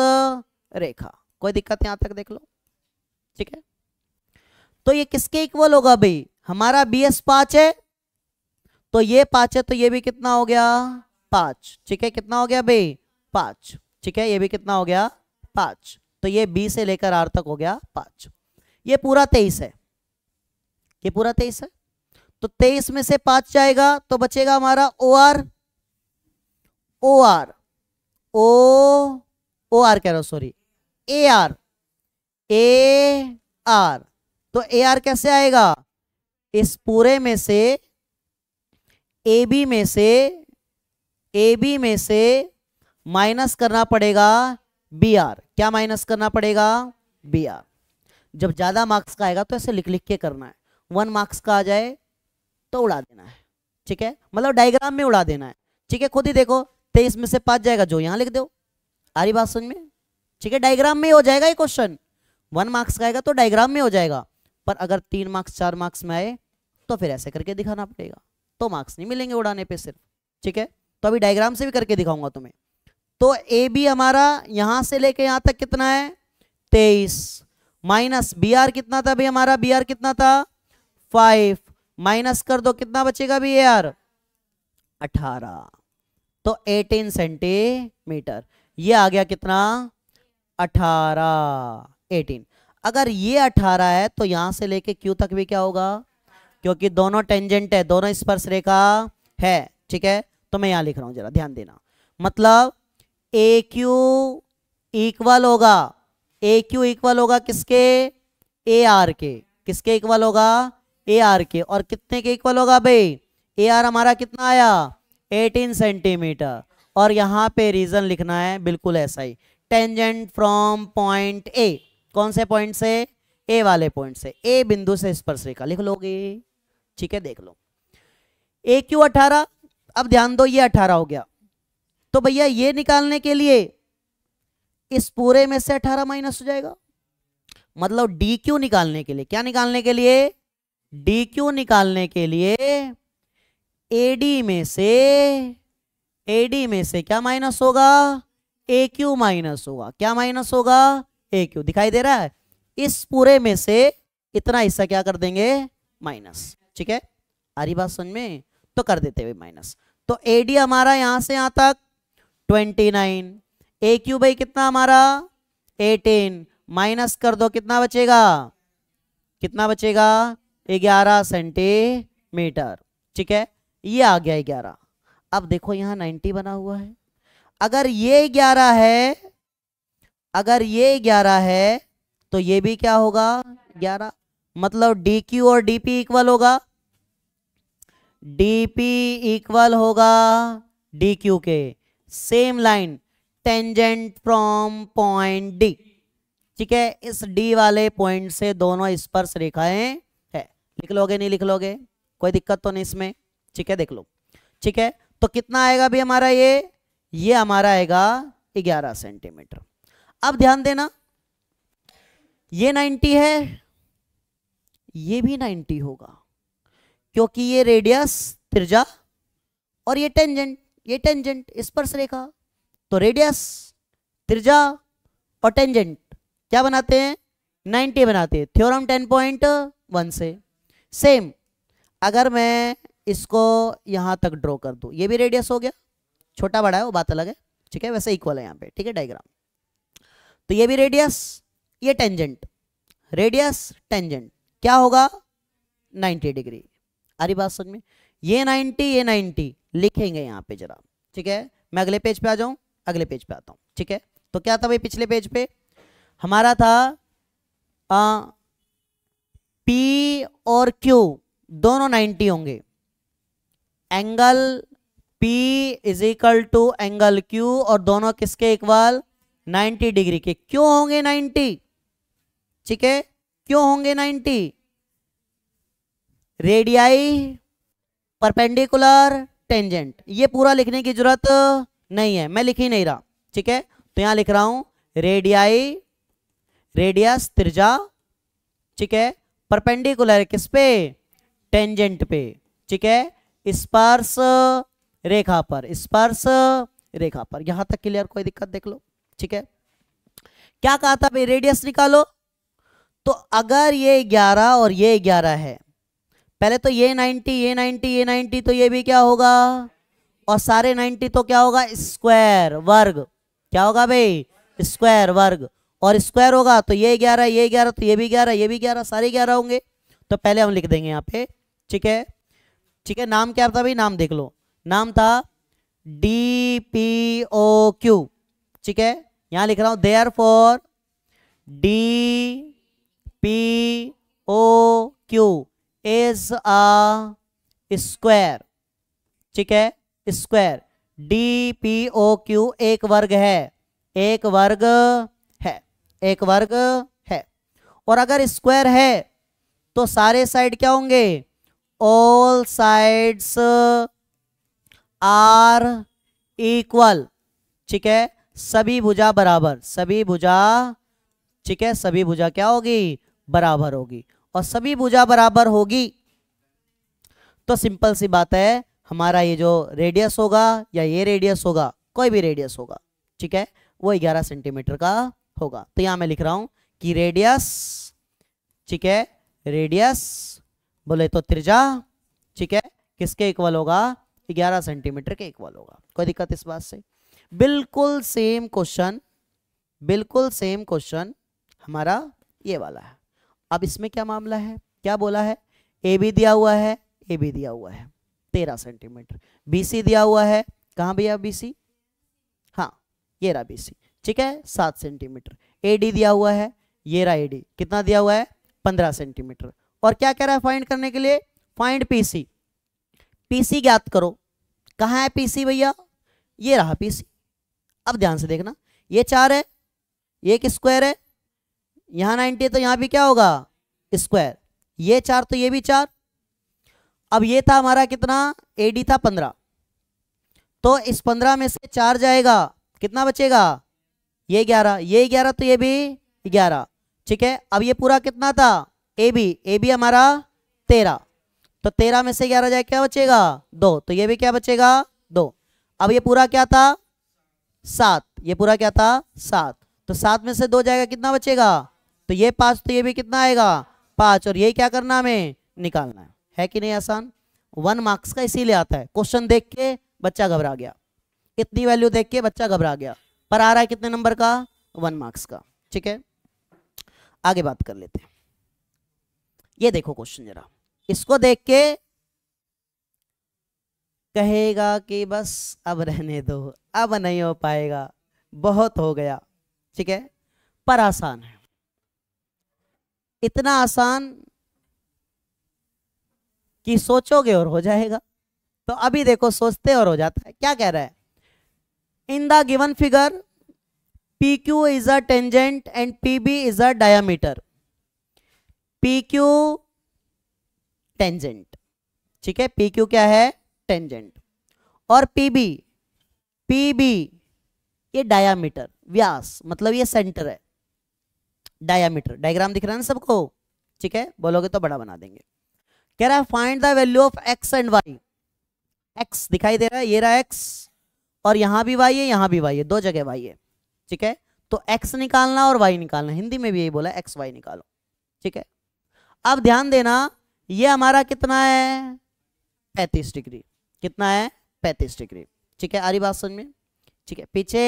रेखा, कोई दिक्कत यहां तक देख लो, ठीक है। तो ये किसके इक्वल होगा भाई, हमारा बी एस 5 है, तो ये 5 है, तो ये भी कितना हो गया, 5, ठीक है, कितना हो गया भाई, 5, ठीक है, ये भी कितना हो गया, 5, तो ये बी से लेकर आर तक हो गया 5, ये पूरा 23 है, ये पूरा 23 है, तो 23 में से 5 जाएगा तो बचेगा हमारा O R, O R, O R कह रहा हूं, sorry, A R, A R, तो ए आर कैसे आएगा, इस पूरे में से, ए बी में से ए बी में से माइनस करना पड़ेगा बी आर। क्या माइनस करना पड़ेगा? B R. जब ज्यादा मार्क्स का आएगा तो ऐसे लिख लिख के करना है। 1 मार्क्स का आ जाए तो उड़ा देना है, ठीक है, मतलब डायग्राम में उड़ा देना है, ठीक है। खुद ही देखो 23 में से 5 जाएगा, जो यहां लिख दो। आ रही बात समझ में? ठीक है, डायग्राम में हो जाएगा ये क्वेश्चन। 1 मार्क्स का आएगा तो डायग्राम में हो जाएगा, पर अगर 3 मार्क्स 4 मार्क्स में आए तो फिर ऐसे करके दिखाना पड़ेगा, तो मार्क्स नहीं मिलेंगे उड़ाने पे सिर्फ, ठीक है। तो अभी डायग्राम से भी करके दिखाऊंगा तुम्हें। तो ए बी हमारा यहां से लेके यहां तक कितना है? 23 माइनस बी आर कितना था भाई हमारा? बी आर कितना था? 5 माइनस कर दो, कितना बचेगा बी आर? 18। तो 18 सेंटीमीटर। ये आ गया कितना? 18। 18। अगर ये 18 है तो यहां से लेके क्यू तक भी क्या होगा? क्योंकि दोनों टेंजेंट है, दोनों स्पर्श रेखा है, ठीक है। तो मैं यहां लिख रहा हूं, जरा ध्यान देना। मतलब ए क्यू इक्वल होगा, ए क्यू इक्वल होगा किसके? ए आर के। किसके इक्वल होगा? ए आर के। और कितने के इक्वल होगा भाई? ए आर हमारा कितना आया? 18 सेंटीमीटर। और यहां पे रीजन लिखना है बिल्कुल ऐसा ही, टेंजेंट फ्रॉम पॉइंट ए। कौन से पॉइंट से? ए वाले पॉइंट से, ए बिंदु से स्पर्श रेखा लिख लोगे, ठीक है। देख लो ए क्यू 18। अब ध्यान दो, ये 18 हो गया, तो भैया ये निकालने के लिए इस पूरे में से 18 माइनस हो जाएगा। मतलब डी क्यू निकालने के लिए, क्या निकालने के लिए? डी क्यू निकालने के लिए एडी में से क्या माइनस होगा? ए क्यू माइनस होगा। क्या माइनस होगा? ए क्यू। दिखाई दे रहा है? इस पूरे में से इतना हिस्सा क्या कर देंगे? माइनस, ठीक है। आ रही बात समझ में? तो कर देते हुए माइनस। तो एडी हमारा यहां से यहां तक 29, ए क्यू भाई कितना हमारा? 18 माइनस कर दो, कितना बचेगा? कितना बचेगा? 11 सेंटीमीटर, ठीक है। ये आ गया 11। अब देखो यहां 90 बना हुआ है। अगर ये 11 है, अगर ये 11 है तो ये भी क्या होगा? 11। मतलब डी क्यू और डीपी इक्वल होगा, डीपी इक्वल होगा डी क्यू के। Same line, tangent from point D, ठीक है। इस डी वाले पॉइंट से दोनों स्पर्श रेखाएं है। लिख लोगे? नहीं लिख लोगे? कोई दिक्कत तो नहीं इसमें, ठीक है। देख लो, ठीक है। तो कितना आएगा भी हमारा? ये हमारा आएगा 11 सेंटीमीटर। अब ध्यान देना, ये 90 है, ये भी 90 होगा, क्योंकि ये रेडियस त्रिज्या और ये टेंजेंट स्पर्श रेखा। तो रेडियस, त्रिज्या और टेंजेंट क्या बनाते हैं? 90 बनाते हैं, थ्योरम 10.1 से। सेम अगर मैं इसको यहां तक ड्रॉ कर दूं, ये भी रेडियस हो गया, छोटा बड़ा है वो बात अलग है, ठीक है। वैसे इक्वल है यहाँ पे, ठीक है, डायग्राम। तो ये भी रेडियस, ये टेंजेंट, रेडियस टेंजेंट क्या होगा? 90 डिग्री। आ रही बात समझ में? ये 90 ये 90 लिखेंगे यहाँ पे जरा, ठीक है। मैं अगले पेज पे आ जाऊं, अगले पेज पे आता हूं, ठीक है। तो क्या था भाई पिछले पेज पे हमारा था पी और क्यू दोनों 90 होंगे, angle P is equal to angle Q, और दोनों किसके इक्वल? 90 डिग्री के। क्यों होंगे 90? ठीक है, क्यों होंगे 90? Radii, perpendicular, tangent. ये पूरा लिखने की जरूरत नहीं है, मैं लिख ही नहीं रहा, ठीक है। तो यहां लिख रहा हूं रेडियाई, रेडियस त्रिज्या, ठीक है, परपेंडिकुलर किस पे? टेंजेंट पे, ठीक है, स्पर्श रेखा पर, स्पर्श रेखा पर। यहां तक क्लियर? कोई दिक्कत? देख लो, ठीक है। क्या कहा था भाई? रेडियस निकालो। तो अगर ये 11 और ये 11 है, पहले तो ये 90 ये 90 ये 90, तो ये भी क्या होगा? और सारे 90 तो क्या होगा? स्क्वायर, वर्ग। क्या होगा भाई? स्क्वायर, वर्ग। और स्क्वायर होगा तो ये 11 ये 11, तो ये भी 11 ये भी 11, सारे 11 होंगे। तो पहले हम लिख देंगे यहाँ पे, ठीक है, ठीक है। नाम क्या था भाई? नाम देख लो, नाम था DPOQ, ठीक है। यहां लिख रहा हूं therefore DPOQ is a square, ठीक है, square. D P O Q एक वर्ग है, एक वर्ग है, एक वर्ग है। और अगर स्क्वायर है तो सारे साइड क्या होंगे, ऑल साइड्स आर इक्वल, ठीक है, सभी भुजा बराबर, सभी भुजा, ठीक है, सभी भुजा क्या होगी, बराबर होगी। और सभी भुजा बराबर होगी तो सिंपल सी बात है, हमारा ये जो रेडियस होगा या ये रेडियस होगा, कोई भी रेडियस होगा, ठीक है, वो 11 सेंटीमीटर का होगा। तो यहां मैं लिख रहा हूं कि रेडियस, ठीक है, रेडियस बोले तो त्रिज्या, ठीक है, किसके इक्वल होगा, 11 सेंटीमीटर के इक्वल होगा। कोई दिक्कत इस बात से? बिल्कुल सेम क्वेश्चन, बिल्कुल सेम क्वेश्चन हमारा ये वाला है। अब इसमें क्या मामला है, क्या बोला है, ए बी दिया हुआ है, ए बी दिया हुआ है 13 सेंटीमीटर, बी सी दिया हुआ है, कहाँ भैया बी सी, हाँ ये रहा बी सी, ठीक है 7 सेंटीमीटर, ए डी दिया हुआ है, ये रहा ए डी, कितना दिया हुआ है 15 सेंटीमीटर। और क्या कह रहा है फाइंड करने के लिए, फाइंड पीसी, पीसी ज्ञात करो। कहाँ है पीसी भैया, ये रहा पीसी। अब ध्यान से देखना, ये 4 है, ये एक स्क्वायर है, यहां 90 है तो यहां भी क्या होगा, स्क्वायर, ये 4 तो ये भी 4। अब ये था हमारा कितना, एडी था 15, तो इस 15 में से 4 जाएगा, कितना बचेगा, ये 11, ये 11 तो ये भी 11, ठीक है। अब ये पूरा कितना था, ए बी हमारा 13, तो 13 में से 11 जाए क्या बचेगा 2, तो ये भी क्या बचेगा 2। अब ये पूरा क्या था 7, ये पूरा क्या था 7, तो 7 में से 2 जाएगा कितना बचेगा, तो ये 5, तो ये भी कितना आएगा 5, और ये क्या करना हमें निकालना है कि नहीं आसान। 1 मार्क्स का इसीलिए आता है, क्वेश्चन देख के बच्चा घबरा गया, इतनी वैल्यू देख के बच्चा घबरा गया, पर आ रहा है कितने नंबर का, 1 मार्क्स का, ठीक है। आगे बात कर लेते हैं, ये देखो क्वेश्चन जरा, इसको देख के कहेगा कि बस अब रहने दो, अब नहीं हो पाएगा, बहुत हो गया, ठीक है, पर आसान है, इतना आसान कि सोचोगे और हो जाएगा। तो अभी देखो सोचते और हो जाता है। क्या कह रहा है, in the given figure P Q is a tangent and P B is a diameter, P Q tangent, ठीक है, पी क्यू क्या है टेंजेंट, और पी बी ये डायामीटर, व्यास मतलब ये सेंटर है, डायामीटर, डायग्राम दिख रहा है ना सबको, ठीक है, बोलोगे तो बड़ा बना देंगे। कह रहा है find the value of X and Y, X दिखाई दे रहा है, ये रहा एक्स, और यहां भी वाई है, यहां भी वाई है, दो जगह वाई है, ठीक है। तो एक्स निकालना और वाई निकालना, हिंदी में भी यही बोला एक्स वाई निकालो, ठीक है। अब ध्यान देना, ये हमारा कितना है 35 डिग्री, कितना है 35 डिग्री, ठीक है, आ रही बात समझ में, ठीक है। पीछे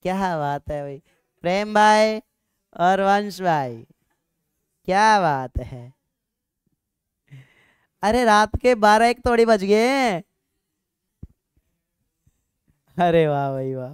क्या बात है भाई, प्रेम भाई और वंश भाई, क्या बात है, अरे रात के 12-1 थोड़ी बज गए, अरे वाह भाई वाह।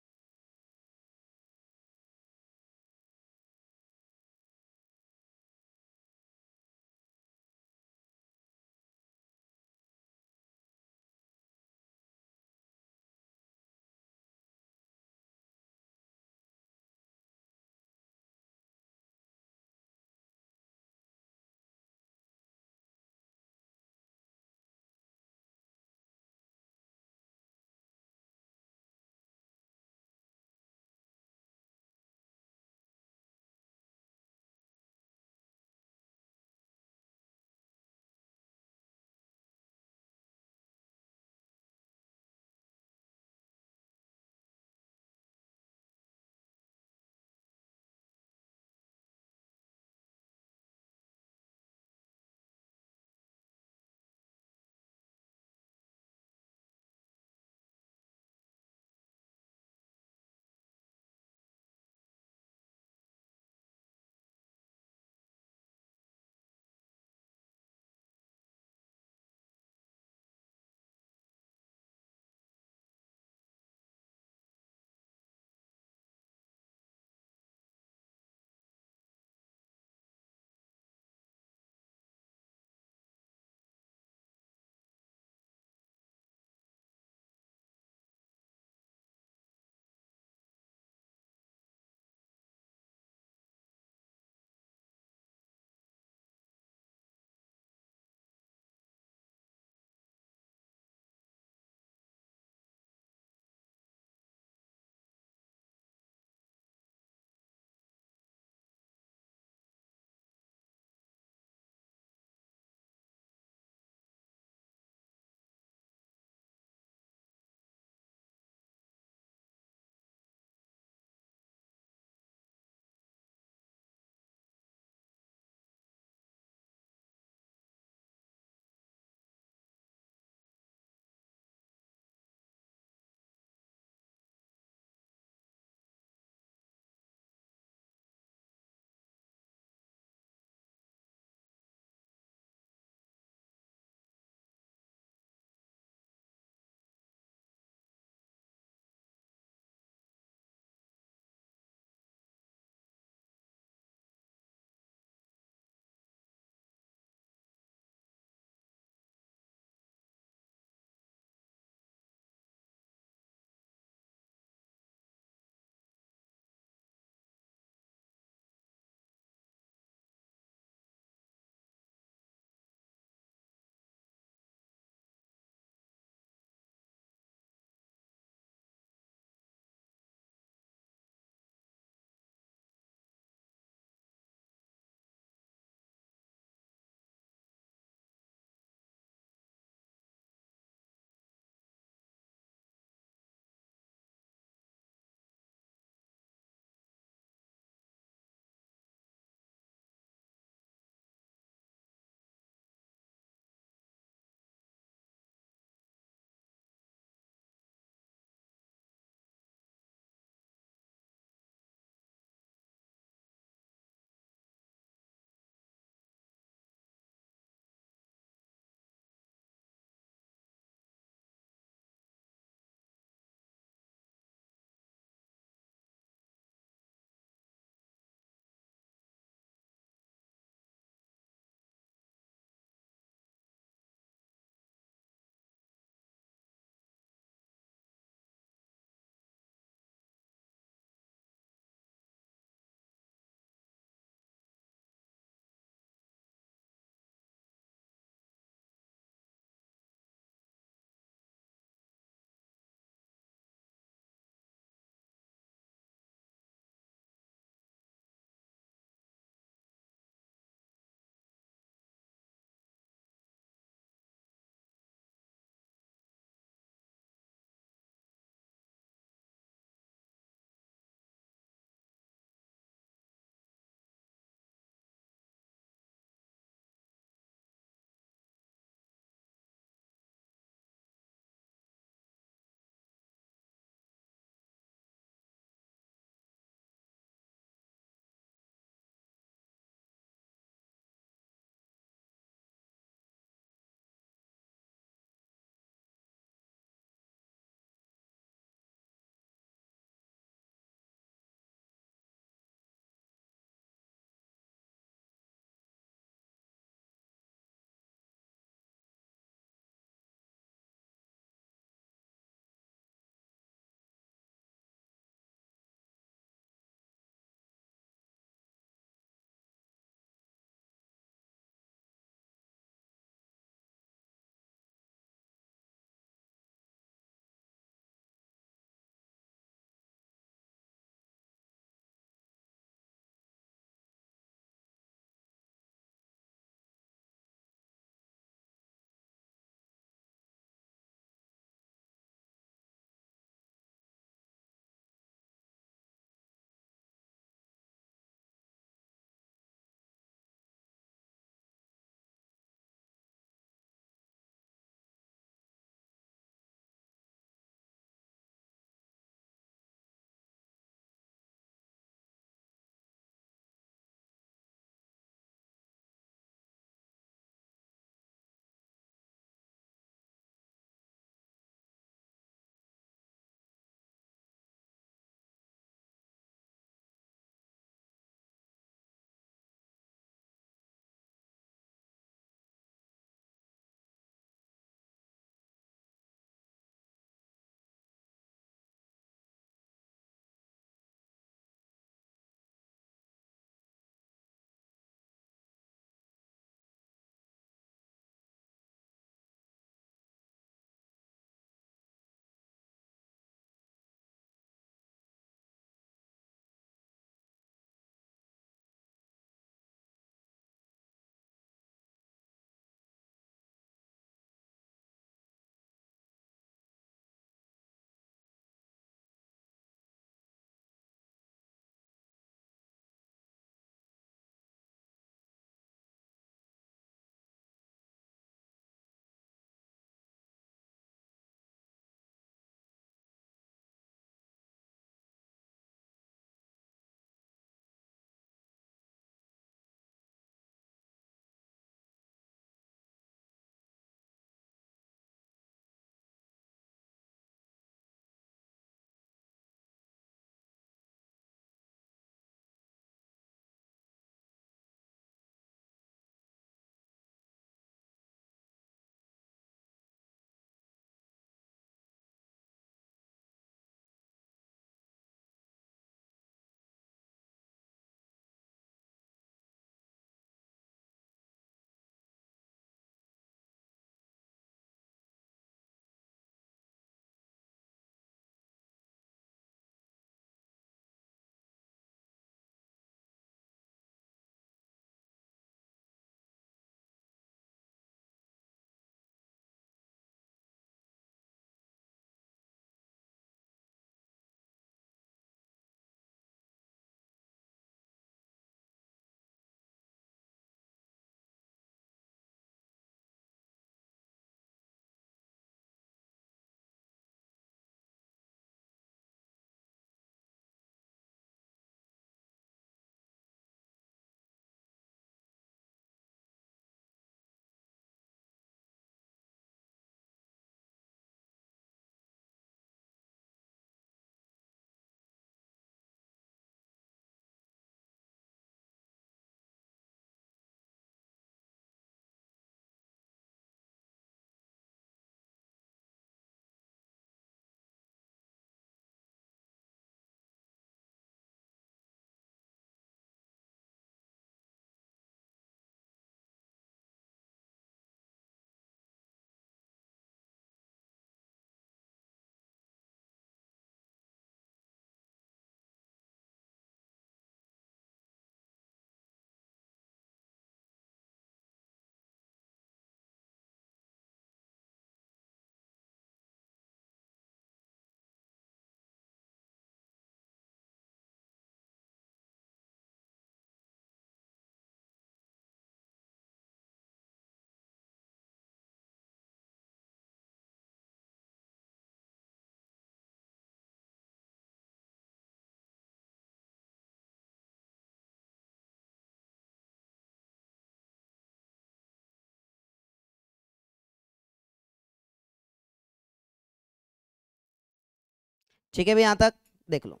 ठीक है भाई, यहां तक देख लो।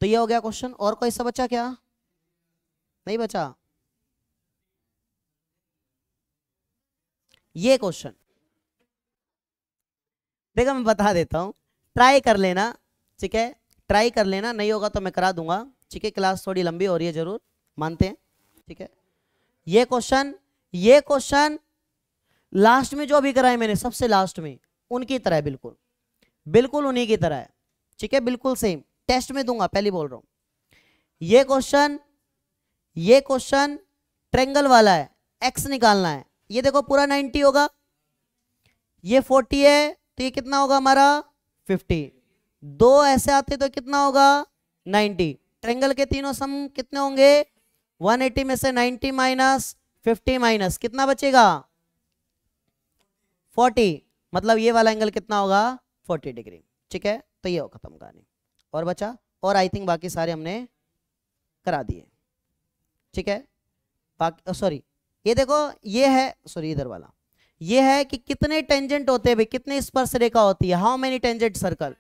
तो ये हो गया क्वेश्चन। और कोई सा बचा क्या? नहीं बचा। ये क्वेश्चन देखो मैं बता देता हूं, ट्राई कर लेना, ठीक है, ट्राई कर लेना, नहीं होगा तो मैं करा दूंगा, ठीक है। क्लास थोड़ी लंबी हो रही है, जरूर मानते हैं, ठीक है। ये क्वेश्चन लास्ट में जो भी कराए मैंने, सबसे लास्ट में, उनकी तरह है, बिल्कुल बिल्कुल उन्हीं की तरह है, ठीक है, बिल्कुल सेम। टेस्ट में दूंगा, पहले बोल रहा हूं। ये क्वेश्चन ट्रेंगल वाला है, एक्स निकालना है। ये देखो पूरा 90 होगा, ये 40 है, तो ये कितना होगा हमारा 50। दो ऐसे आते तो कितना होगा 90। ट्रेंगल के तीनों सम कितने होंगे 180 में से 90 माइनस 50 माइनस कितना बचेगा 40, मतलब ये वाला एंगल कितना होगा 40 डिग्री, ठीक है। तो ये हो खत्म कहानी। और बचा, और आई थिंक बाकी सारे हमने करा दिए, ठीक है। बाकी सॉरी ये देखो, ये है सॉरी इधर वाला, ये है कि कितने टेंजेंट होते हैं भाई, कितने स्पर्श रेखा होती है, हाउ मेनी टेंजेंट सर्कल,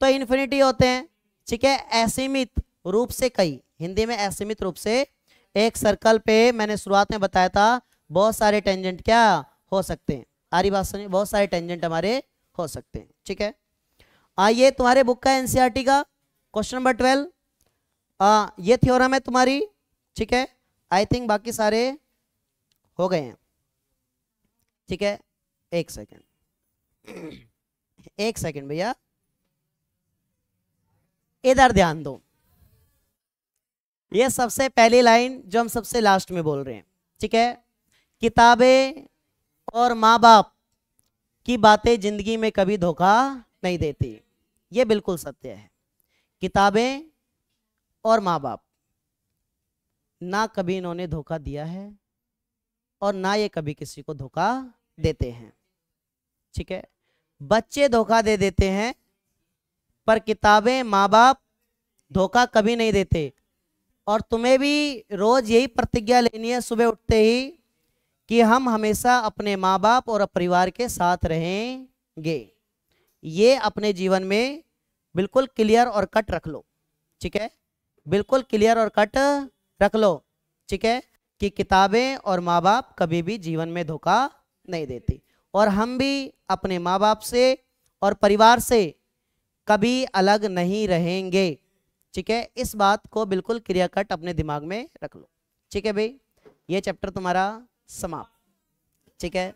तो इन्फिनिटी होते हैं, ठीक है। असीमित रूप से कई, हिंदी में असीमित रूप से एक सर्कल पे मैंने शुरुआत में बताया था बहुत सारे टेंजेंट क्या हो सकते हैं, आरी बात सुनिए, बहुत सारे टेंजेंट हमारे हो सकते हैं, ठीक है। आइए तुम्हारे बुक का एनसीईआरटी का क्वेश्चन नंबर 12, ये थ्योरम है तुम्हारी, ठीक है। आई थिंक बाकी सारे हो गए हैं, ठीक है। एक सेकेंड भैया, इधर ध्यान दो। ये सबसे पहली लाइन जो हम सबसे लास्ट में बोल रहे हैं, ठीक है। किताबें और माँ बाप की बातें जिंदगी में कभी धोखा नहीं देती, ये बिल्कुल सत्य है। किताबें और माँ बाप ना कभी इन्होंने धोखा दिया है और ना ये कभी किसी को धोखा देते हैं, ठीक है। बच्चे धोखा दे देते हैं पर किताबें माँ बाप धोखा कभी नहीं देते। और तुम्हें भी रोज यही प्रतिज्ञा लेनी है सुबह उठते ही कि हम हमेशा अपने माँ बाप और परिवार के साथ रहेंगे। ये अपने जीवन में बिल्कुल क्लियर और कट रख लो, ठीक है, बिल्कुल क्लियर और कट रख लो, ठीक है, कि किताबें और माँ बाप कभी भी जीवन में धोखा नहीं देती और हम भी अपने माँ बाप से और परिवार से कभी अलग नहीं रहेंगे, ठीक है। इस बात को बिल्कुल क्लियर कट अपने दिमाग में रख लो, ठीक है भाई। ये चैप्टर तुम्हारा समाप्त, ठीक है।